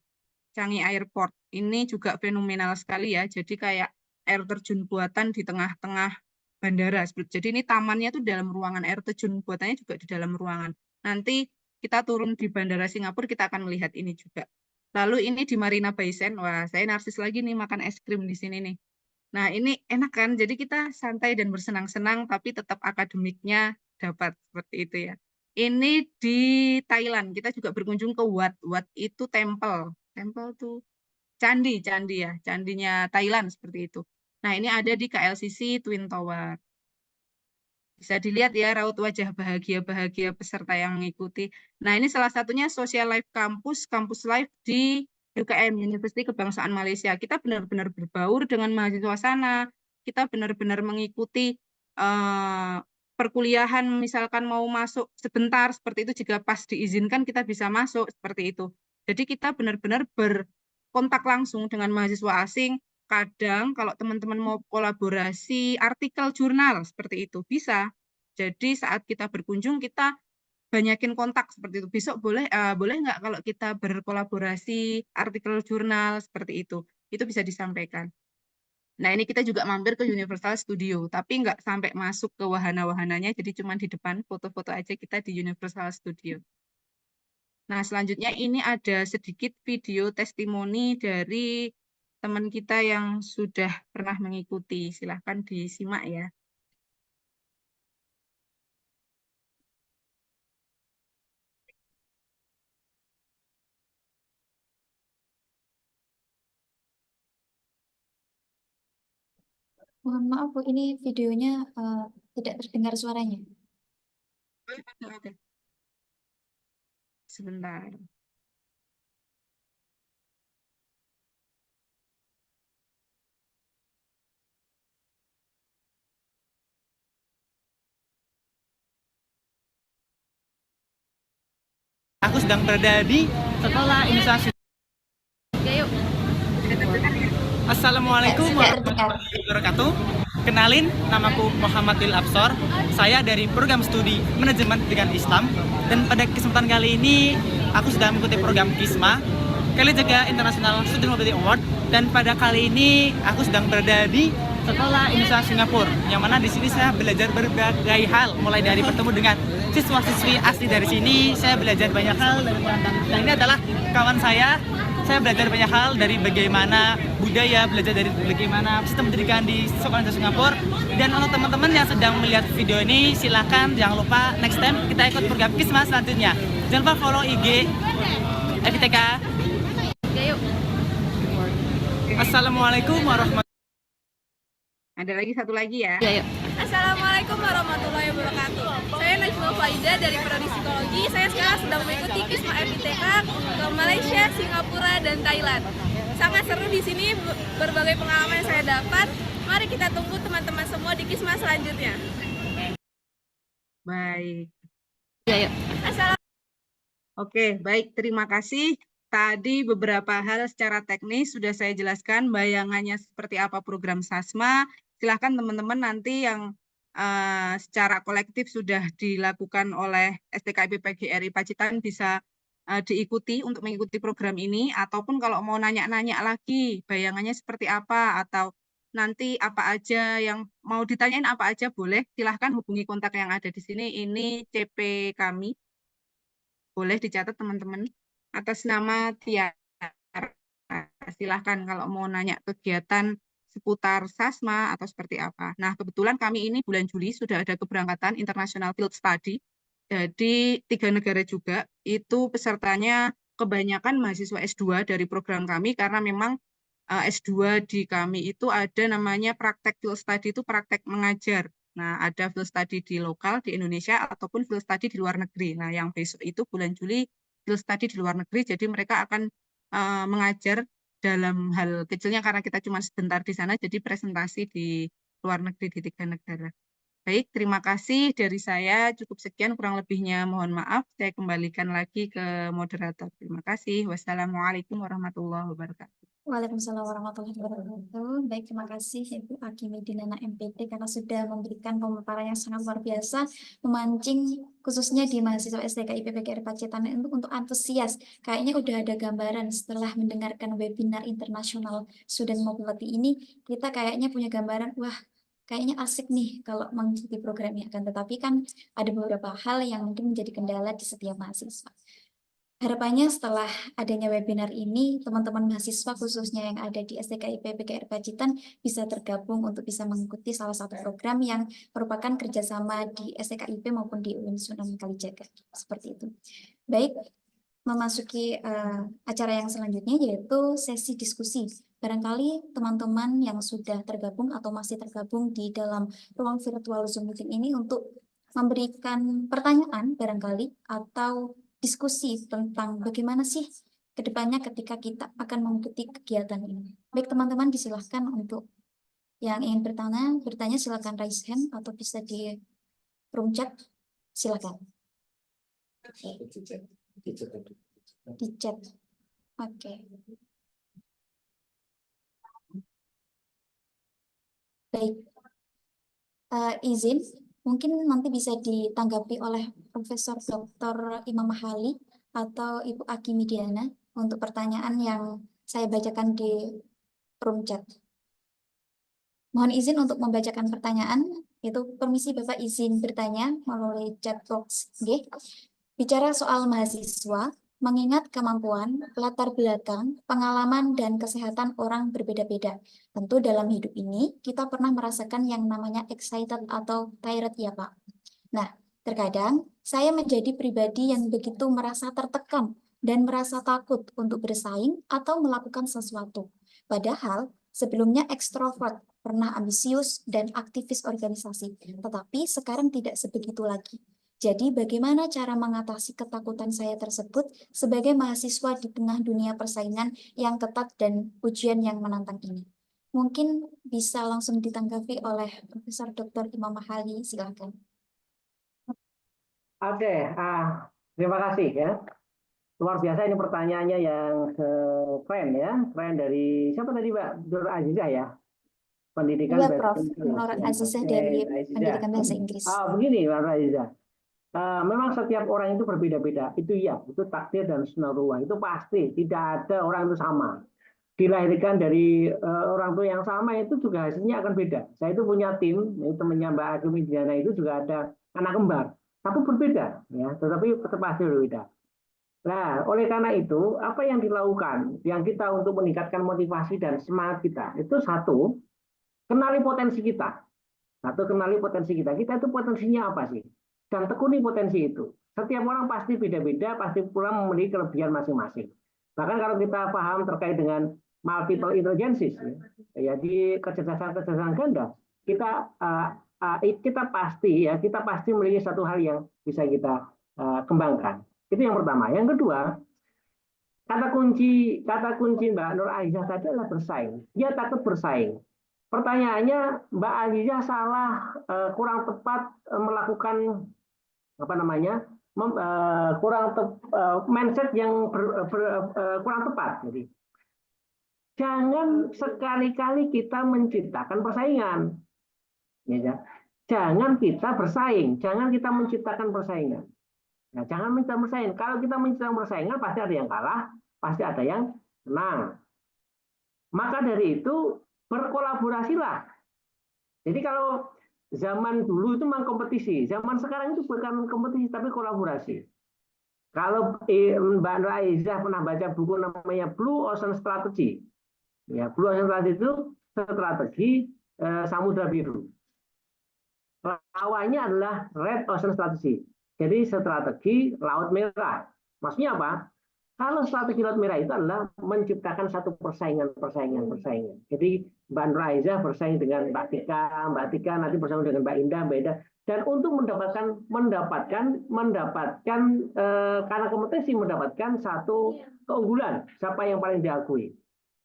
Speaker 7: Changi Airport. Ini juga fenomenal sekali ya. Jadi kayak air terjun buatan di tengah-tengah bandara. Jadi ini tamannya tuh dalam ruangan, air terjun buatannya juga di dalam ruangan. Nanti kita turun di bandara Singapura, kita akan melihat ini juga. Lalu ini di Marina Bay Sands. Wah, saya narsis lagi nih makan es krim di sini nih. Nah, ini enak kan? Jadi kita santai dan bersenang-senang, tapi tetap akademiknya dapat seperti itu ya. Ini di Thailand, kita juga berkunjung ke Wat. Wat itu temple. Temple tuh candi ya, candinya Thailand seperti itu. Nah, ini ada di KLCC Twin Tower. Bisa dilihat ya raut wajah bahagia-bahagia peserta yang mengikuti. Nah, ini salah satunya Social Life Campus, Campus Life di UKM, Universiti Kebangsaan Malaysia. Kita benar-benar berbaur dengan mahasiswa sana. Kita benar-benar mengikuti perkuliahan, misalkan mau masuk sebentar, seperti itu jika pas diizinkan kita bisa masuk, seperti itu. Jadi kita benar-benar berkontak langsung dengan mahasiswa asing. Kadang kalau teman-teman mau kolaborasi artikel jurnal, seperti itu, bisa. Jadi saat kita berkunjung, kita banyakin kontak seperti itu. Besok boleh nggak kalau kita berkolaborasi artikel jurnal seperti itu bisa disampaikan. Nah, ini kita juga mampir ke Universal Studio, tapi nggak sampai masuk ke wahana-wahananya, jadi cuma di depan foto-foto aja kita di Universal Studio. Nah, selanjutnya ini ada sedikit video testimoni dari teman kita yang sudah pernah mengikuti. Silahkan disimak ya.
Speaker 6: Mohon maaf Bu, ini videonya tidak terdengar suaranya.
Speaker 7: Oke. Sebentar.
Speaker 8: Aku sedang berada di sekolah Indonesia. Assalamualaikum warahmatullahi wabarakatuh. Kenalin, namaku Muhammad Lil Absor. Saya dari program studi manajemen pendidikan Islam. Dan pada kesempatan kali ini, aku sedang mengikuti program KISMA, Kalijaga International Student Mobility Award. Dan pada kali ini, aku sedang berada di Sekolah Indonesia Singapura, yang mana di sini saya belajar berbagai hal, mulai dari bertemu dengan siswa-siswi asli dari sini. Saya belajar banyak hal dari nah, ini adalah kawan saya. Saya belajar banyak hal dari bagaimana budaya, belajar dari bagaimana sistem pendidikan di Sekolah Indonesia Singapura. Dan untuk teman-teman yang sedang melihat video ini, silakan jangan lupa next time kita ikut program Kismas selanjutnya. Jangan lupa follow IG FITK. Assalamualaikum warahmatullahi wabarakatuh.
Speaker 7: Ada lagi satu lagi ya.
Speaker 6: Ya, yuk.
Speaker 9: Assalamualaikum warahmatullahi wabarakatuh. Saya Najma Faida dari Prodi Psikologi. Saya sekarang sedang mengikuti Kisma FITK ke Malaysia, Singapura, dan Thailand. Sangat seru di sini, berbagai pengalaman yang saya dapat. Mari kita tunggu teman-teman semua di Kisma selanjutnya.
Speaker 7: Baik.
Speaker 6: Ya, yuk.
Speaker 7: Oke, baik. Terima kasih. Tadi beberapa hal secara teknis sudah saya jelaskan bayangannya seperti apa program SASMA. Silahkan teman-teman nanti yang secara kolektif sudah dilakukan oleh STKIP PGRI Pacitan bisa diikuti untuk mengikuti program ini, ataupun kalau mau nanya-nanya lagi bayangannya seperti apa, atau nanti apa aja yang mau ditanyain apa aja boleh, silahkan hubungi kontak yang ada di sini. Ini CP kami, boleh dicatat teman-teman, atas nama Tiara. Silahkan kalau mau nanya kegiatan seputar SASMA atau seperti apa. Nah, kebetulan kami ini bulan Juli sudah ada keberangkatan International Field Study. Jadi 3 negara juga, itu pesertanya kebanyakan mahasiswa S2 dari program kami, karena memang S2 di kami itu ada namanya praktek field study, itu praktek mengajar. Nah, ada field study di lokal, di Indonesia, ataupun field study di luar negeri. Nah, yang besok itu bulan Juli field study di luar negeri, jadi mereka akan mengajar dalam hal kecilnya karena kita cuma sebentar di sana, jadi presentasi di luar negeri di 3 negara. Baik, terima kasih dari saya. Cukup sekian, kurang lebihnya mohon maaf. Saya kembalikan lagi ke moderator. Terima kasih. Wassalamualaikum warahmatullahi wabarakatuh.
Speaker 6: Waalaikumsalam warahmatullahi wabarakatuh. Baik, terima kasih Ibu Akimi Dinana MPT karena sudah memberikan pemaparan yang sangat luar biasa, memancing khususnya di mahasiswa STKIP PGRI Pacitan untuk antusias. Kayaknya udah ada gambaran setelah mendengarkan webinar internasional Student Mobility ini, kita kayaknya punya gambaran, wah kayaknya asik nih kalau mengikuti programnya. Kan tetapi kan ada beberapa hal yang mungkin menjadi kendala di setiap mahasiswa. Harapannya setelah adanya webinar ini, teman-teman mahasiswa khususnya yang ada di STKIP PGRI Pacitan bisa tergabung untuk bisa mengikuti salah satu program yang merupakan kerjasama di STKIP maupun di UIN Sunan Kalijaga. Seperti itu. Baik, memasuki acara yang selanjutnya yaitu sesi diskusi. Barangkali teman-teman yang sudah tergabung atau masih tergabung di dalam ruang virtual Zoom meeting ini untuk memberikan pertanyaan barangkali atau diskusi tentang bagaimana sih ke depannya ketika kita akan mengikuti kegiatan ini. Baik teman-teman, disilahkan untuk yang ingin bertanya silakan raise hand atau bisa di room chat, silakan. Di chat. Oke. Baik. Izin, mungkin nanti bisa ditanggapi oleh Profesor Dr. Imam Mahali atau Ibu Akimi Diana untuk pertanyaan yang saya bacakan di room chat. Mohon izin untuk membacakan pertanyaan. Itu permisi Bapak izin bertanya melalui chat box. Oke. Bicara soal mahasiswa, mengingat kemampuan, latar belakang, pengalaman, dan kesehatan orang berbeda-beda. Tentu dalam hidup ini, kita pernah merasakan yang namanya excited atau tired ya Pak. Nah, terkadang saya menjadi pribadi yang begitu merasa tertekan dan merasa takut untuk bersaing atau melakukan sesuatu. Padahal, sebelumnya ekstrovert, pernah ambisius dan aktivis organisasi, tetapi sekarang tidak sebegitu lagi. Jadi bagaimana cara mengatasi ketakutan saya tersebut sebagai mahasiswa di tengah dunia persaingan yang ketat dan ujian yang menantang ini? Mungkin bisa langsung ditanggapi oleh Profesor Dr. Imam Mahali, silakan.
Speaker 5: Oke, terima kasih ya. Luar biasa ini pertanyaannya yang keren ya. Keren dari siapa tadi Mbak? Dr. Azizah ya? Pendidikan
Speaker 6: Iya, Prof. Nur Azizah dari Pendidikan Bahasa Inggris.
Speaker 5: Begini Mbak Azizah. Memang setiap orang itu berbeda-beda. Itu ya, itu takdir dan sunatullah. Itu pasti, tidak ada orang itu sama. dilahirkan dari orang tua yang sama itu juga hasilnya akan beda. Saya itu punya tim, temannya Mbak Agim Indiana itu juga ada anak kembar, tapi berbeda, ya, tetapi tetap pasti berbeda. Nah, oleh karena itu, apa yang dilakukan, yang kita untuk meningkatkan motivasi dan semangat kita, itu satu, kenali potensi kita. Satu, kenali potensi kita. Kita itu potensinya apa sih? Dan tekuni potensi itu. Setiap orang pasti beda-beda, pasti pula memiliki kelebihan masing-masing. Bahkan kalau kita paham terkait dengan multiple intelligences, ya di kecerdasan ganda, kita pasti memiliki satu hal yang bisa kita kembangkan. Itu yang pertama. Yang kedua, kata kunci Mbak Nur Aizah tadi adalah bersaing. Dia takut bersaing. Pertanyaannya, Mbak Aizah salah, kurang tepat melakukan mindset yang kurang tepat. Jadi, jangan sekali-kali kita menciptakan persaingan. Ya, jangan kita bersaing, jangan kita menciptakan persaingan. Nah, jangan menciptakan persaingan. Kalau kita menciptakan persaingan, pasti ada yang kalah, pasti ada yang menang. Maka dari itu, berkolaborasilah. Jadi kalau zaman dulu itu memang kompetisi, zaman sekarang itu bukan kompetisi, tapi kolaborasi. Kalau Mbak Nur Aizah pernah baca buku namanya Blue Ocean Strategy. Ya, Blue Ocean Strategy itu strategi Samudra Biru. Lawannya adalah Red Ocean Strategy. Jadi strategi Laut Merah. Maksudnya apa? Kalau strategi Laut Merah itu adalah menciptakan satu persaingan. Jadi Mbak Nur Aizah bersaing dengan Mbak Tika nanti bersaing dengan Mbak Indah, dan untuk mendapatkan karena kompetisi mendapatkan satu keunggulan, siapa yang paling diakui.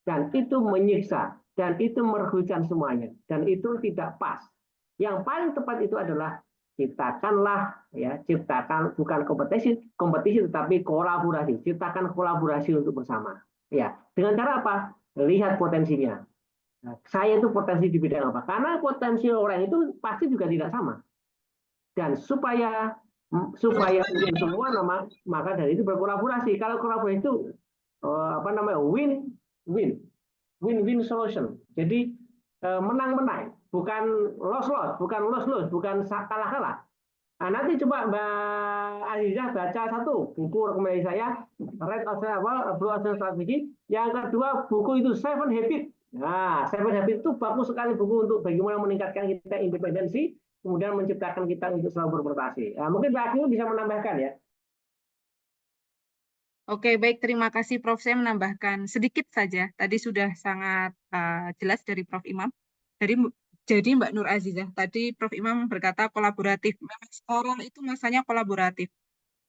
Speaker 5: Dan itu menyiksa, dan itu merugikan semuanya, dan itu tidak pas. Yang paling tepat itu adalah ciptakan bukan kompetisi tetapi kolaborasi, ciptakan kolaborasi untuk bersama. Ya, dengan cara apa? Lihat potensinya. Nah, saya itu potensi di bidang apa? Karena potensi orang itu pasti juga tidak sama. Dan supaya semua maka dari itu berkolaborasi. Kalau kolaborasi itu win-win solution. Jadi menang-menang. Bukan loss-loss, bukan kalah-kalah. Nah, nanti coba Mbak Azizah baca satu buku rekomendasi saya, Blue Ocean Strategy. Yang kedua buku itu Seven Habits. Nah, Seven Habits itu bagus sekali buku untuk bagaimana meningkatkan kita independensi, kemudian menciptakan kita untuk selalu berprestasi. Nah, mungkin Mbak Agim bisa menambahkan ya.
Speaker 7: Oke, baik. Terima kasih, Prof. Saya menambahkan sedikit saja. Tadi sudah sangat jelas dari Prof. Imam. Jadi Mbak Nur Azizah, tadi Prof. Imam berkata kolaboratif. Memang sekarang itu masanya kolaboratif.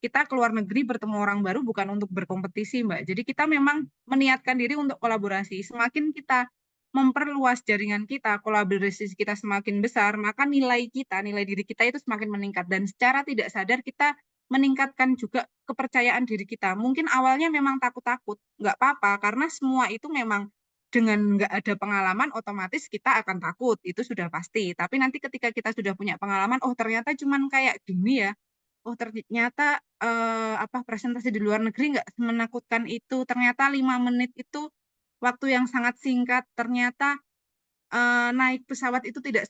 Speaker 7: Kita keluar negeri bertemu orang baru bukan untuk berkompetisi, Mbak. Jadi kita memang meniatkan diri untuk kolaborasi. Semakin kita memperluas jaringan kita, kolaborasi kita semakin besar, maka nilai diri kita itu semakin meningkat. Dan secara tidak sadar kita meningkatkan juga kepercayaan diri kita. Mungkin awalnya memang takut-takut, nggak apa-apa, karena semua itu memang dengan nggak ada pengalaman, otomatis kita akan takut, itu sudah pasti. Tapi nanti ketika kita sudah punya pengalaman, oh ternyata cuman kayak gini ya, oh ternyata presentasi di luar negeri nggak menakutkan itu, ternyata 5 menit itu waktu yang sangat singkat, ternyata naik pesawat itu tidak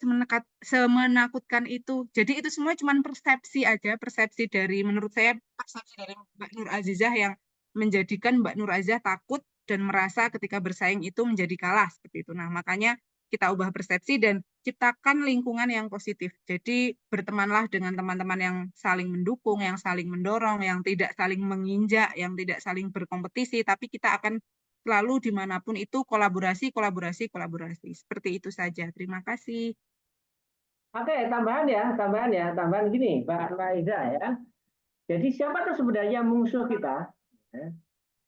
Speaker 7: semenakutkan itu. Jadi itu semua cuma persepsi aja, persepsi dari menurut saya persepsi dari Mbak Nur Azizah yang menjadikan Mbak Nur Azizah takut dan merasa ketika bersaing itu menjadi kalah seperti itu. Nah, makanya kita ubah persepsi dan ciptakan lingkungan yang positif. Jadi bertemanlah dengan teman-teman yang saling mendukung, yang saling mendorong, yang tidak saling menginjak, yang tidak saling berkompetisi, tapi kita akan selalu dimanapun itu kolaborasi. Seperti itu saja. Terima kasih.
Speaker 5: Oke, tambahan gini, Mbak Raiza ya. Jadi siapa tuh sebenarnya musuh kita?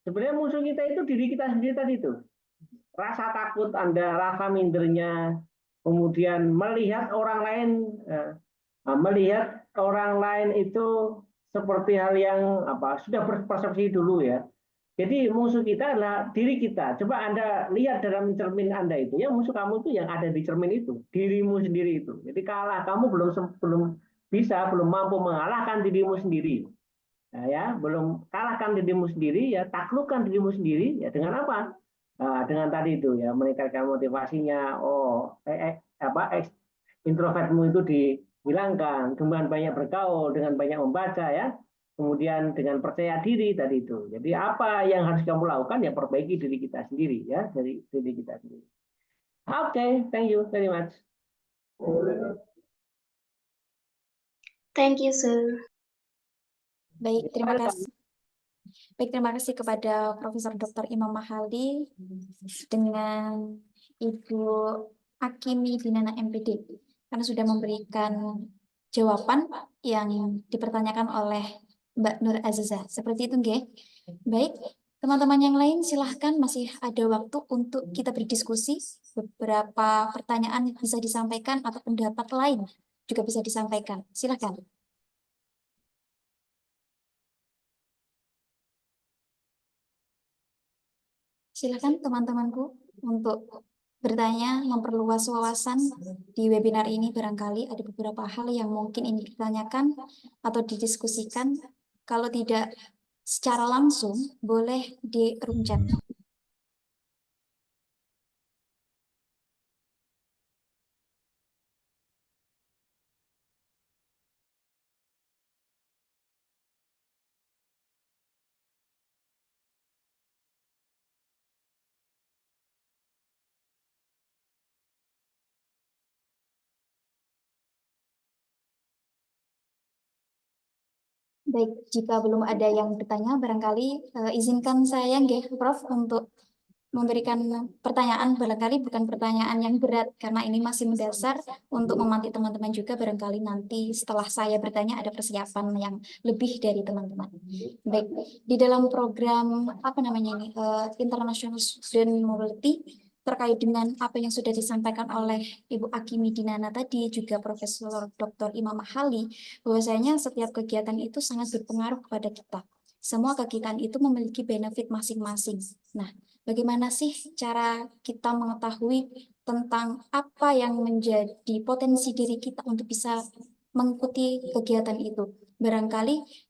Speaker 5: Sebenarnya musuh kita itu diri kita sendiri tadi itu. Rasa takut Anda, rasa mindernya, kemudian melihat orang lain itu seperti hal yang sudah berpersepsi dulu ya. Jadi musuh kita adalah diri kita. Coba Anda lihat dalam cermin Anda itu, ya musuh kamu itu yang ada di cermin itu, dirimu sendiri itu. Jadi kamu belum mampu mengalahkan dirimu sendiri. Nah, ya, belum kalahkan dirimu sendiri, ya taklukkan dirimu sendiri, ya dengan apa? dengan tadi itu ya, meningkatkan motivasinya. Introvertmu itu dihilangkan, dengan banyak bergaul, dengan banyak membaca ya. Kemudian dengan percaya diri tadi itu. Jadi apa yang harus kamu lakukan ya, perbaiki diri kita sendiri ya, dari diri kita sendiri. Oke, thank you very much.
Speaker 6: Thank you, sir. Baik, terima kasih. Baik, terima kasih kepada Profesor Dr. Imam Mahali dengan Ibu Akimi Dinana MPD karena sudah memberikan jawaban yang dipertanyakan oleh Mbak Nur Aziza. Seperti itu, nggih. Baik, teman-teman yang lain silahkan, masih ada waktu untuk kita berdiskusi. Beberapa pertanyaan bisa disampaikan atau pendapat lain juga bisa disampaikan. Silahkan. Silakan teman-temanku untuk bertanya, memperluas wawasan di webinar ini. Barangkali ada beberapa hal yang mungkin ini ditanyakan atau didiskusikan. Kalau tidak secara langsung, boleh di room chat. Baik, jika belum ada yang bertanya, barangkali izinkan saya, nggih, Prof, untuk memberikan pertanyaan. Barangkali bukan pertanyaan yang berat, karena ini masih mendasar untuk memantik teman-teman juga. Barangkali nanti setelah saya bertanya ada persiapan yang lebih dari teman-teman. Baik, di dalam program apa namanya ini, International Student Mobility, terkait dengan apa yang sudah disampaikan oleh Ibu Akimi Dinana tadi, juga Profesor Dr. Imam Mahali, bahwasanya setiap kegiatan itu sangat berpengaruh kepada kita. Semua kegiatan itu memiliki benefit masing-masing. Nah, bagaimana sih cara kita mengetahui tentang apa yang menjadi potensi diri kita untuk bisa mengikuti kegiatan itu? Barangkali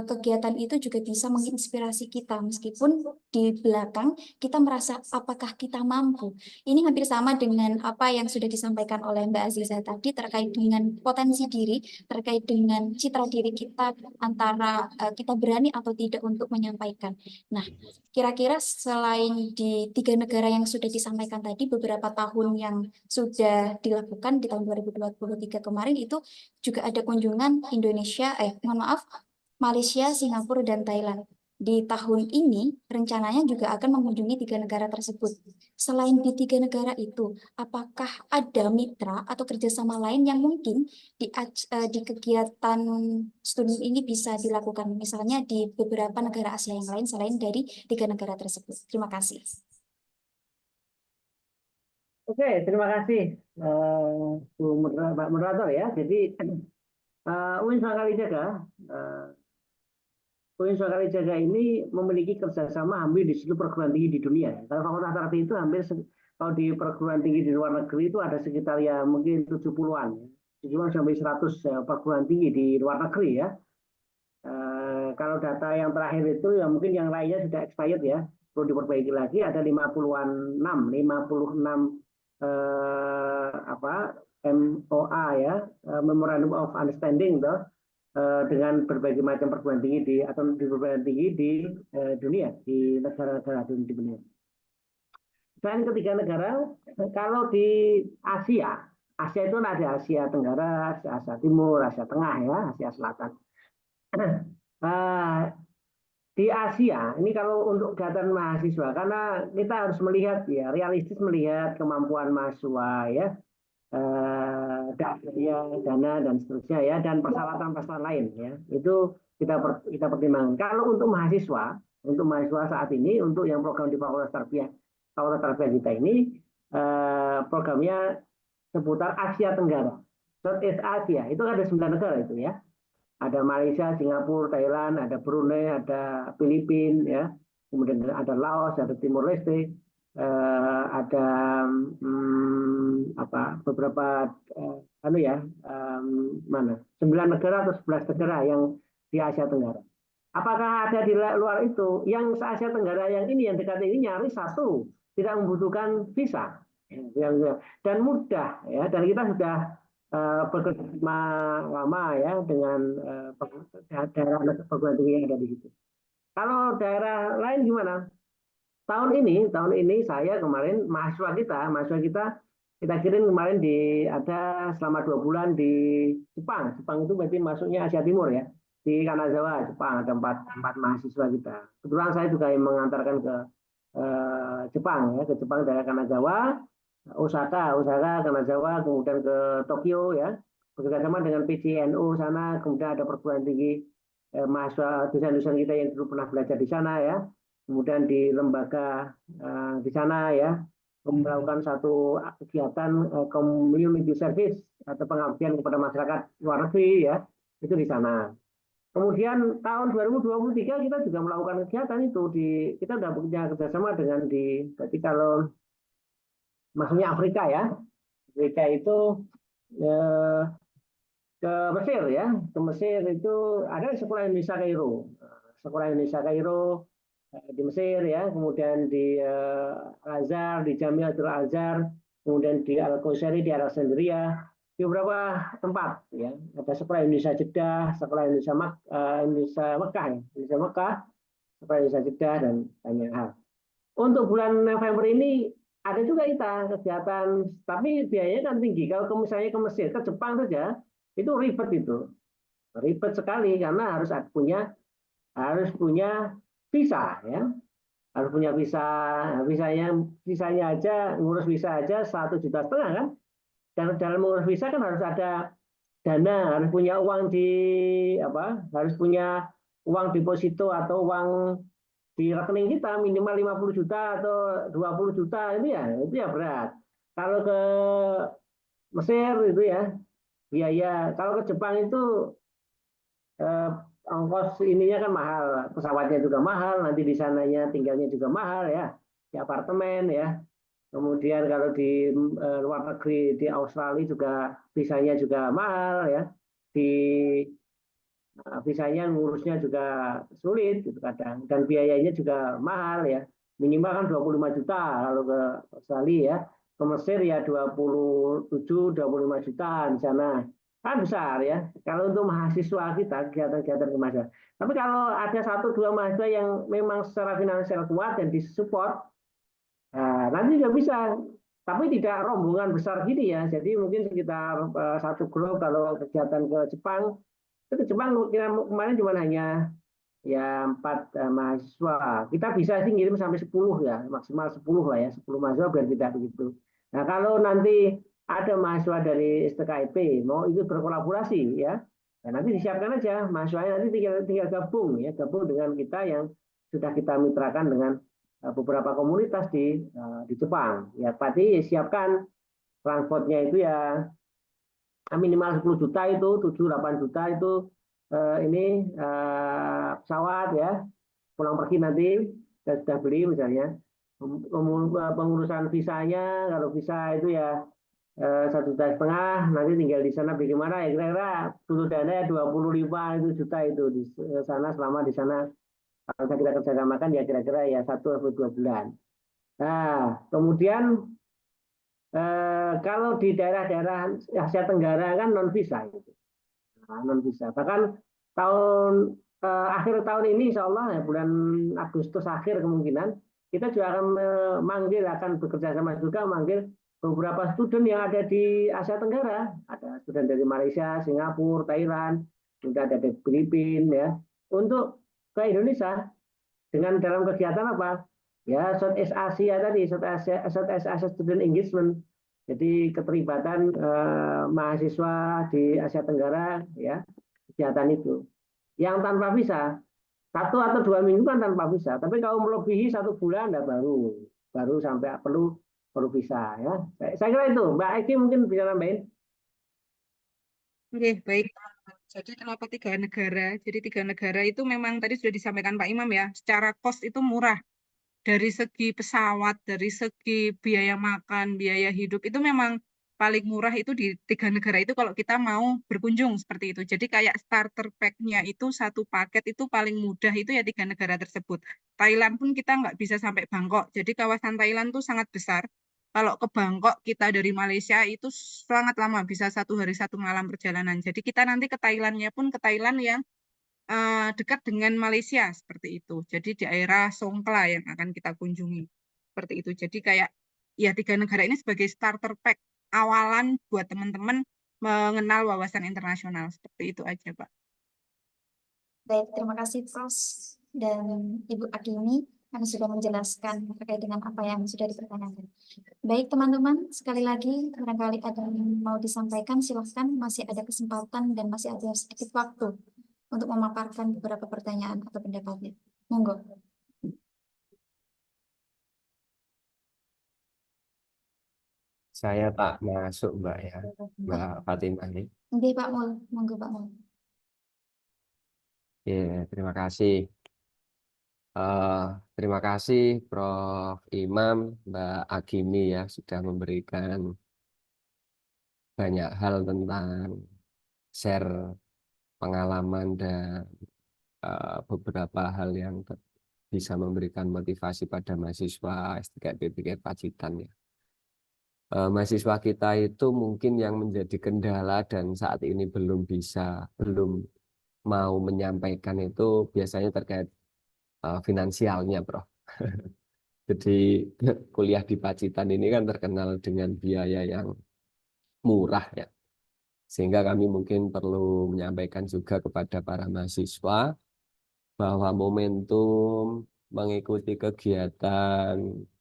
Speaker 6: kegiatan itu juga bisa menginspirasi kita, meskipun di belakang kita merasa apakah kita mampu. Ini hampir sama dengan apa yang sudah disampaikan oleh Mbak Aziza tadi terkait dengan potensi diri, terkait dengan citra diri kita, antara kita berani atau tidak untuk menyampaikan. Nah, kira-kira selain di 3 negara yang sudah disampaikan tadi, beberapa tahun yang sudah dilakukan di tahun 2023 kemarin itu juga ada kunjungan Indonesia, Malaysia, Singapura, dan Thailand. Di tahun ini, rencananya juga akan mengunjungi 3 negara tersebut. Selain di 3 negara itu, apakah ada mitra atau kerjasama lain yang mungkin di kegiatan studi ini bisa dilakukan, misalnya di beberapa negara Asia yang lain selain dari 3 negara tersebut? Terima kasih.
Speaker 5: Oke, terima kasih Bu Moderator ya. Jadi UIN Kalijaga ini memiliki kerjasama hampir di seluruh perguruan tinggi di dunia. Kalau fakultas terapi itu hampir, kalau di perguruan tinggi di luar negeri itu ada sekitar ya mungkin 70-an, 70 sampai 100 perguruan tinggi di luar negeri ya. Kalau data yang terakhir itu ya mungkin yang lainnya sudah expired ya, perlu diperbaiki lagi. Ada 56 MOA ya, Memorandum of Understanding tuh, dengan berbagai macam perguruan tinggi di perguruan tinggi di dunia, di negara-negara di dunia. Selain ketiga negara, kalau di Asia itu ada Asia Tenggara, Asia Timur, Asia Tengah ya, Asia Selatan. Di Asia ini kalau untuk kegiatan mahasiswa, karena kita harus melihat ya, realistis melihat kemampuan mahasiswa ya, dana dan seterusnya ya, dan persyaratan-persyaratan lain ya, itu kita pertimbangkan. Kalau untuk mahasiswa saat ini, untuk yang program di Fakultas Tarbiyah kita ini, programnya seputar Asia Tenggara, Southeast Asia, itu ada 9 negara itu ya. Ada Malaysia, Singapura, Thailand, ada Brunei, ada Filipina, ya, kemudian ada Laos, ada Timor Leste, ada beberapa 9 negara atau 11 negara yang di Asia Tenggara. Apakah ada di luar itu? Yang se Asia Tenggara yang ini, yang dekat ini nyaris 1 tidak membutuhkan visa dan mudah ya, dan kita sudah bekerja lama ya dengan daerah perguruan tinggi yang ada di situ. Kalau daerah lain gimana? Tahun ini saya kemarin mahasiswa kita kirim kemarin ada selama 2 bulan di Jepang. Jepang itu berarti masuknya Asia Timur ya. Di Kanazawa, Jepang ada 4 mahasiswa kita. Kebetulan saya juga yang mengantarkan ke Jepang ya, ke Jepang daerah Kanazawa, Osaka, Kanazawa, kemudian ke Tokyo ya. Bekerjasama dengan PCNO sana, kemudian ada perguruan tinggi mahasiswa dosen-dosen kita yang dulu pernah belajar di sana ya. Kemudian di lembaga di sana ya, melakukan satu kegiatan community service atau pengabdian kepada masyarakat luar negeri ya, itu di sana. Kemudian tahun 2023 kita juga melakukan kegiatan itu kita sudah punya kerjasama dengan berarti kalau maksudnya Afrika ya, Afrika itu ke Mesir ya, ke Mesir itu ada Sekolah Indonesia Kairo, di Mesir ya, kemudian di Al-Azhar, di Jamiatul Azhar, kemudian di Al-Qusari di Alexandria, di beberapa tempat ya. Ada Sekolah Indonesia Jeddah, Sekolah Indonesia Mekah ya, Sekolah Indonesia Jeddah dan banyak hal. Untuk bulan November ini ada juga kita kegiatan, tapi biayanya kan tinggi. Kalau misalnya ke Mesir, ke Jepang saja itu ribet sekali karena harus punya visa ya, harus punya visa, visanya aja, ngurus visa aja 1,5 juta kan, dan dalam mengurus visa kan harus ada dana, harus punya uang harus punya uang deposito atau uang di rekening kita minimal 50 juta atau 20 juta itu ya berat. Kalau ke Mesir itu ya biaya, kalau ke Jepang itu ongkos ininya kan mahal, pesawatnya juga mahal, nanti di sananya tinggalnya juga mahal ya, di apartemen ya. Kemudian kalau di luar negeri di Australia juga visanya juga mahal ya, visanya ngurusnya juga sulit gitu kadang, dan biayanya juga mahal ya, minimal kan 25 juta kalau ke Australia ya, ke Mesir ya 27-25 juta di sana. Kan besar ya kalau untuk mahasiswa kita kegiatan-kegiatan kemahasiswaan. Tapi kalau ada 1-2 mahasiswa yang memang secara finansial kuat dan disupport, nanti juga bisa, tapi tidak rombongan besar gini ya. Jadi mungkin sekitar satu grup kalau kegiatan ke Jepang, itu ke Jepang kemarin cuma hanya ya 4 mahasiswa. Kita bisa sih ngirim sampai 10 ya, maksimal 10 lah ya, 10 mahasiswa biar tidak begitu. Nah kalau nanti ada mahasiswa dari STKIP mau ikut berkolaborasi ya, dan nanti disiapkan aja mahasiswanya, nanti tinggal gabung dengan kita yang sudah kita mitrakan dengan beberapa komunitas di Jepang ya. Berarti siapkan transportnya itu ya minimal 10 juta itu, 7-8 juta itu pesawat ya, pulang pergi nanti kita sudah beli misalnya. Pengurusan visanya, kalau visa itu ya 1,5 juta, nanti tinggal di sana bagaimana ya, kira-kira butuh dana 25 juta itu di sana, selama di sana kalau kita kerjasamakan ya kira-kira ya 1-2 bulan. Nah kemudian kalau di daerah-daerah Asia Tenggara kan non visa gitu. Non visa, bahkan akhir tahun ini insya Allah ya, bulan Agustus akhir kemungkinan kita juga akan bekerja sama juga manggil beberapa student yang ada di Asia Tenggara. Ada student dari Malaysia, Singapura, Thailand, juga ada dari Filipina ya, untuk ke Indonesia dengan dalam kegiatan apa? Ya, Southeast Asia tadi, Southeast Asia Student Engagement. Jadi keterlibatan mahasiswa di Asia Tenggara ya, kegiatan itu. Yang tanpa visa, 1 atau 2 minggu kan tanpa visa. Tapi kalau melebihi 1 bulan baru sampai perlu visa ya. Saya kira itu. Mbak Eki mungkin bisa nambahin.
Speaker 7: Oke, baik. Jadi kenapa 3 negara? Jadi 3 negara itu memang tadi sudah disampaikan Pak Imam ya, secara cost itu murah. Dari segi pesawat, dari segi biaya makan, biaya hidup itu memang paling murah itu di 3 negara itu kalau kita mau berkunjung seperti itu. Jadi kayak starter pack-nya itu satu paket itu paling mudah itu ya 3 negara tersebut. Thailand pun kita nggak bisa sampai Bangkok. Jadi kawasan Thailand tuh sangat besar. Kalau ke Bangkok kita dari Malaysia itu sangat lama, bisa 1 hari 1 malam perjalanan. Jadi kita nanti ke Thailandnya pun ke Thailand yang dekat dengan Malaysia seperti itu. Jadi daerah Songkhla yang akan kita kunjungi seperti itu. Jadi kayak ya 3 negara ini sebagai starter pack awalan buat teman-teman mengenal wawasan internasional seperti itu aja, Pak.
Speaker 6: Baik, terima kasih Prof. dan Ibu Agini yang sudah menjelaskan terkait dengan apa yang sudah dipertanyakan. Baik teman-teman, sekali lagi barangkali ada yang mau disampaikan, silahkan, masih ada kesempatan dan masih ada sedikit waktu untuk memaparkan beberapa pertanyaan atau pendapatnya. Monggo.
Speaker 3: Saya tak masuk Mbak ya, Mbak Fatimah ini.
Speaker 6: Oke Pak Mul, monggo Pak Mul.
Speaker 3: Terima kasih. Terima kasih Prof. Imam, Mbak Agini ya sudah memberikan banyak hal tentang share pengalaman dan beberapa hal yang bisa memberikan motivasi pada mahasiswa STKIP PGRI Pacitan ya. Mahasiswa kita itu mungkin yang menjadi kendala dan saat ini belum mau menyampaikan itu biasanya terkait finansialnya, Prof. Jadi kuliah di Pacitan ini kan terkenal dengan biaya yang murah ya. Sehingga kami mungkin perlu menyampaikan juga kepada para mahasiswa bahwa momentum mengikuti kegiatan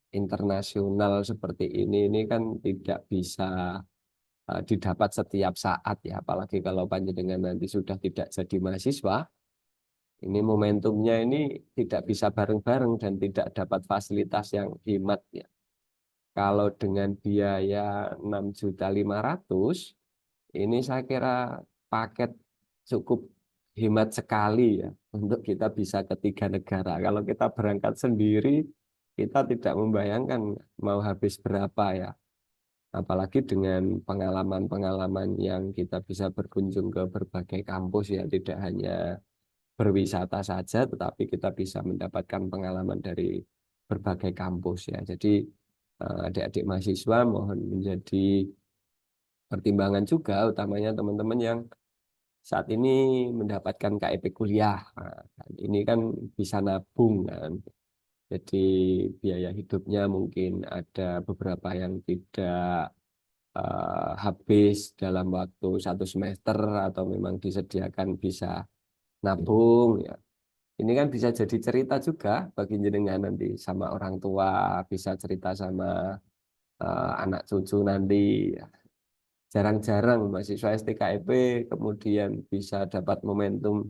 Speaker 3: internasional seperti ini kan tidak bisa didapat setiap saat ya, apalagi kalau panjenengan nanti sudah tidak jadi mahasiswa. Ini momentumnya ini tidak bisa bareng-bareng dan tidak dapat fasilitas yang hemat ya. Kalau dengan biaya 6.500.000, ini saya kira paket cukup hemat sekali ya untuk kita bisa ke 3 negara. Kalau kita berangkat sendiri, kita tidak membayangkan mau habis berapa ya. Apalagi dengan pengalaman-pengalaman yang kita bisa berkunjung ke berbagai kampus ya, tidak hanya berwisata saja, tetapi kita bisa mendapatkan pengalaman dari berbagai kampus ya. Jadi adik-adik mahasiswa mohon menjadi pertimbangan juga, utamanya teman-teman yang saat ini mendapatkan KIP kuliah. Nah, ini kan bisa nabung kan. Jadi biaya hidupnya mungkin ada beberapa yang tidak habis dalam waktu 1 semester atau memang disediakan bisa nabung ya. Ini kan bisa jadi cerita juga bagi jenengan nanti sama orang tua, bisa cerita sama anak cucu nanti. Jarang-jarang mahasiswa STKIP kemudian bisa dapat momentum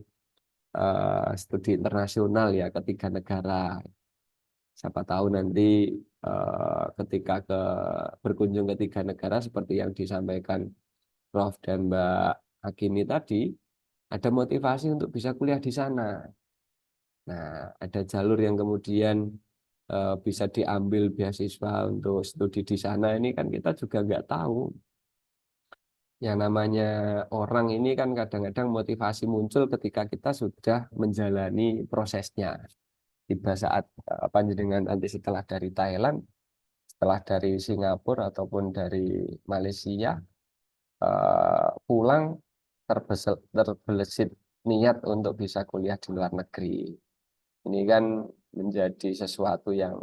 Speaker 3: studi internasional ya ke 3 negara. Siapa tahu nanti ketika berkunjung ke 3 negara seperti yang disampaikan Prof. dan Mbak Agini tadi, ada motivasi untuk bisa kuliah di sana. Nah, ada jalur yang kemudian bisa diambil beasiswa untuk studi di sana, ini kan kita juga nggak tahu. Yang namanya orang ini kan kadang-kadang motivasi muncul ketika kita sudah menjalani prosesnya. Tiba saat panjenengan nanti setelah dari Thailand, setelah dari Singapura ataupun dari Malaysia, pulang terbesit niat untuk bisa kuliah di luar negeri. Ini kan menjadi sesuatu yang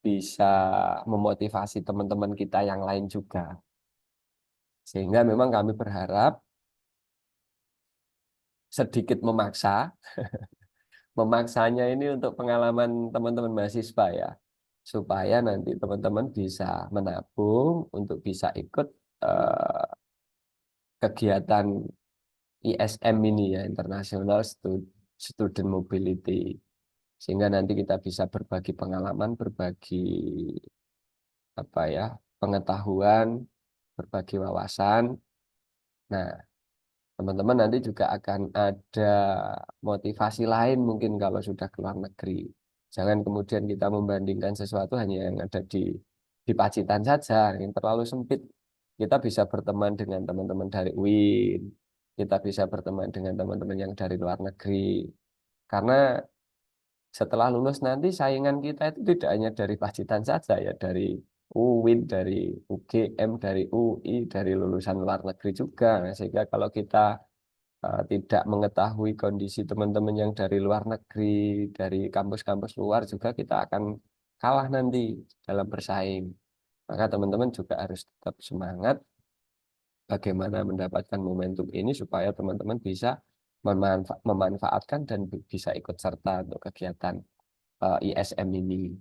Speaker 3: bisa memotivasi teman-teman kita yang lain juga. Sehingga memang kami berharap sedikit memaksa, memaksanya ini untuk pengalaman teman-teman mahasiswa ya, supaya nanti teman-teman bisa menabung untuk bisa ikut kegiatan ISM ini ya, International Student Mobility, sehingga nanti kita bisa berbagi pengalaman, berbagi pengetahuan, berbagi wawasan. Nah, teman-teman nanti juga akan ada motivasi lain mungkin kalau sudah ke luar negeri. Jangan kemudian kita membandingkan sesuatu hanya yang ada di di Pacitan saja, yang terlalu sempit. Kita bisa berteman dengan teman-teman dari UIN, kita bisa berteman dengan teman-teman yang dari luar negeri. Karena setelah lulus nanti saingan kita itu tidak hanya dari Pacitan saja ya, dari UIN, dari UGM, dari UI, dari lulusan luar negeri juga. Nah, sehingga kalau kita tidak mengetahui kondisi teman-teman yang dari luar negeri, dari kampus-kampus luar juga, kita akan kalah nanti dalam bersaing. Maka teman-teman juga harus tetap semangat bagaimana mendapatkan momentum ini supaya teman-teman bisa memanfaatkan dan bisa ikut serta untuk kegiatan ISM ini.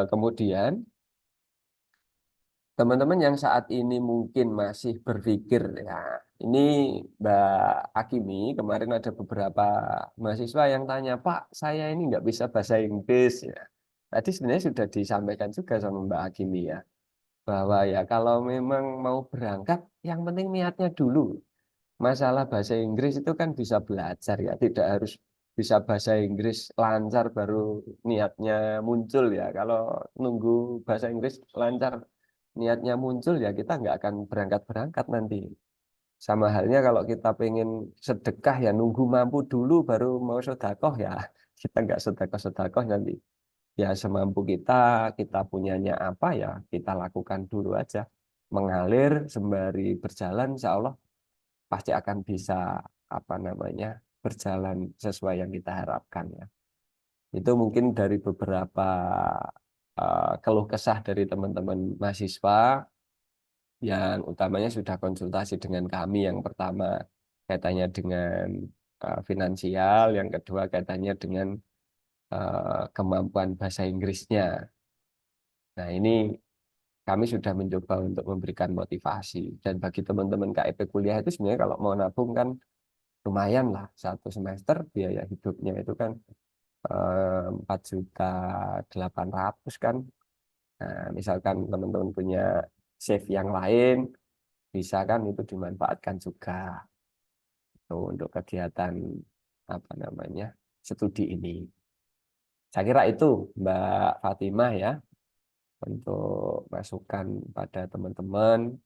Speaker 3: Kemudian teman-teman yang saat ini mungkin masih berpikir, ya ini Mbak Akimi, kemarin ada beberapa mahasiswa yang tanya, Pak, saya ini nggak bisa bahasa Inggris. Ya. Tadi sebenarnya sudah disampaikan juga sama Mbak Akimi ya, bahwa ya kalau memang mau berangkat, yang penting niatnya dulu. Masalah bahasa Inggris itu kan bisa belajar ya, tidak harus bisa bahasa Inggris lancar baru niatnya muncul ya. Kalau nunggu bahasa Inggris lancar niatnya muncul ya kita nggak akan berangkat-berangkat nanti. Sama halnya kalau kita pengen sedekah ya nunggu mampu dulu baru mau sedekah ya kita nggak sedekah nanti. Ya semampu kita punyanya apa ya kita lakukan dulu aja. Mengalir sembari berjalan insya Allah pasti akan bisa berjalan sesuai yang kita harapkan ya. Itu mungkin dari beberapa keluh kesah dari teman-teman mahasiswa yang utamanya sudah konsultasi dengan kami. Yang pertama kaitannya dengan finansial, yang kedua kaitannya dengan kemampuan bahasa Inggrisnya. Nah ini kami sudah mencoba untuk memberikan motivasi, dan bagi teman-teman KIP kuliah itu sebenarnya kalau mau nabung kan lumayan lah, 1 semester biaya hidupnya itu kan 4.800.000 kan. Nah, misalkan teman-teman punya save yang lain, bisa kan itu dimanfaatkan juga untuk kegiatan studi ini. Saya kira itu Mbak Fatimah ya, untuk masukan pada teman-teman.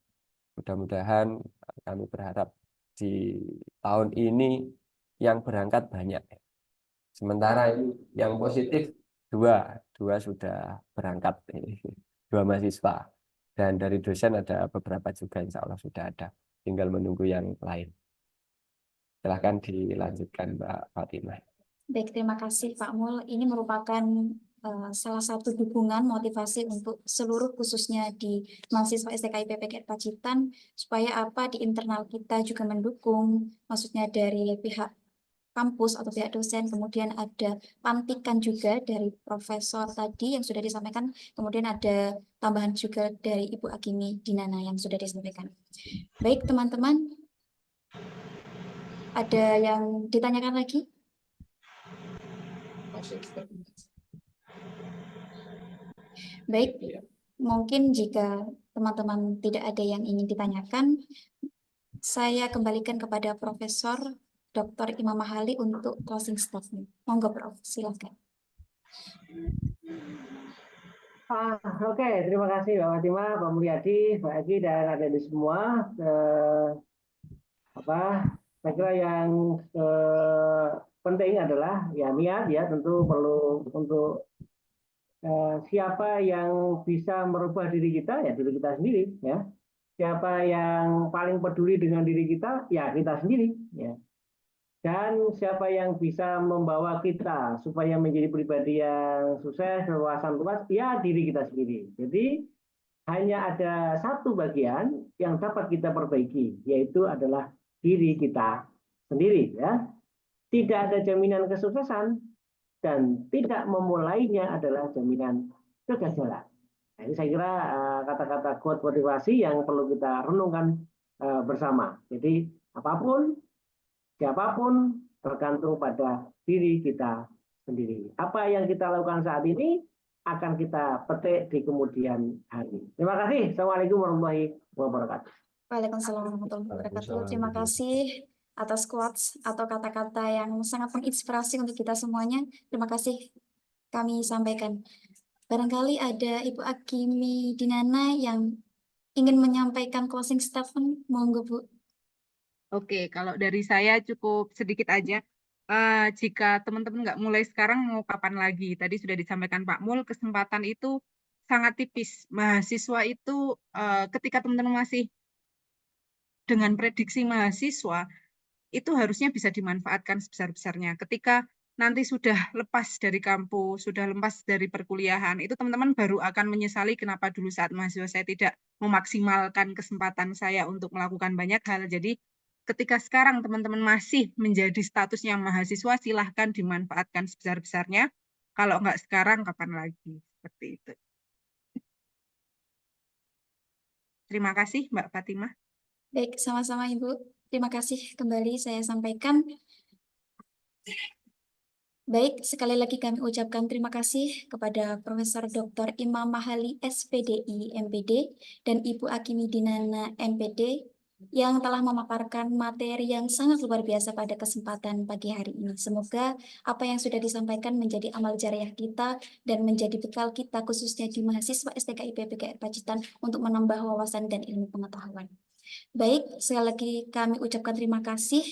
Speaker 3: Mudah-mudahan kami berharap di tahun ini yang berangkat banyak. Sementara yang positif dua sudah berangkat, 2 mahasiswa. Dan dari dosen ada beberapa juga insya Allah sudah ada. Tinggal menunggu yang lain. Silahkan dilanjutkan Mbak Fatimah.
Speaker 6: Baik, terima kasih Pak Mul. Ini merupakan salah satu dukungan motivasi untuk seluruh khususnya di mahasiswa STKIP PGRI Pacitan supaya di internal kita juga mendukung, maksudnya dari pihak kampus atau pihak dosen, kemudian ada pantikan juga dari profesor tadi yang sudah disampaikan, kemudian ada tambahan juga dari Ibu Akimi Dinana yang sudah disampaikan. Baik teman-teman, ada yang ditanyakan lagi? Baik, mungkin jika teman-teman tidak ada yang ingin ditanyakan, saya kembalikan kepada Profesor Dr. Imam Mahali untuk closing statement. Monggo Prof, silakan.
Speaker 5: Oke, terima kasih Mbak Fatimah, Pak Mulyadi, Pak Egi, dan adik-adik semua. Saya kira yang penting adalah ya niat ya, tentu perlu untuk siapa yang bisa merubah diri kita, ya diri kita sendiri ya. Siapa yang paling peduli dengan diri kita, ya kita sendiri ya. Dan siapa yang bisa membawa kita supaya menjadi pribadi yang sukses, berwawasan luas, ya diri kita sendiri. Jadi hanya ada satu bagian yang dapat kita perbaiki, yaitu adalah diri kita sendiri ya. Tidak ada jaminan kesuksesan dan tidak memulainya adalah jaminan kegagalan. Nah, ini saya kira kata-kata quote motivasi yang perlu kita renungkan bersama. Jadi apapun, siapapun tergantung pada diri kita sendiri. Apa yang kita lakukan saat ini akan kita petik di kemudian hari. Terima kasih. Assalamualaikum warahmatullahi wabarakatuh.
Speaker 6: Waalaikumsalam warahmatullahi wabarakatuh. Terima kasih atas quotes atau kata-kata yang sangat menginspirasi untuk kita semuanya. Terima kasih kami sampaikan. Barangkali ada Ibu Akimi Dinana yang ingin menyampaikan closing statement, monggo Bu.
Speaker 7: Oke, kalau dari saya cukup sedikit aja. Jika teman-teman nggak mulai sekarang, mau kapan lagi? Tadi sudah disampaikan Pak Mul, kesempatan itu sangat tipis. Mahasiswa itu ketika teman-teman masih dengan prediksi mahasiswa, itu harusnya bisa dimanfaatkan sebesar-besarnya. Ketika nanti sudah lepas dari kampus, sudah lepas dari perkuliahan, itu teman-teman baru akan menyesali kenapa dulu saat mahasiswa saya tidak memaksimalkan kesempatan saya untuk melakukan banyak hal. Jadi ketika sekarang teman-teman masih menjadi statusnya mahasiswa, silahkan dimanfaatkan sebesar-besarnya. Kalau nggak sekarang, kapan lagi? Seperti itu. Terima kasih, Mbak Fatimah.
Speaker 6: Baik, sama-sama Ibu. Terima kasih kembali saya sampaikan. Baik, sekali lagi kami ucapkan terima kasih kepada Profesor Dr. Imam Mahali SPDI MPD dan Ibu Akimi Dinana MPD yang telah memaparkan materi yang sangat luar biasa pada kesempatan pagi hari ini. Semoga apa yang sudah disampaikan menjadi amal jariah kita dan menjadi bekal kita khususnya di mahasiswa STKIP PGRI Pacitan untuk menambah wawasan dan ilmu pengetahuan. Baik, sekali lagi kami ucapkan terima kasih.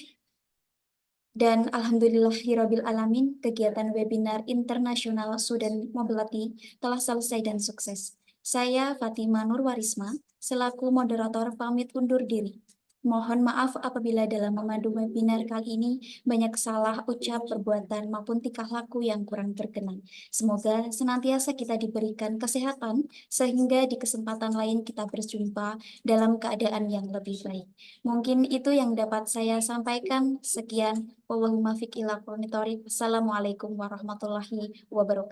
Speaker 6: Dan alhamdulillahirabbil alamin, kegiatan webinar internasional Student Mobility telah selesai dan sukses. Saya Fatima Nurwarisma selaku moderator pamit undur diri. Mohon maaf apabila dalam memandu webinar kali ini banyak salah ucap, perbuatan maupun tingkah laku yang kurang berkenan. Semoga senantiasa kita diberikan kesehatan sehingga di kesempatan lain kita berjumpa dalam keadaan yang lebih baik. Mungkin itu yang dapat saya sampaikan. Sekian. Wallahul muwaffiq ila aqwamit thoriq. Assalamualaikum warahmatullahi wabarakatuh.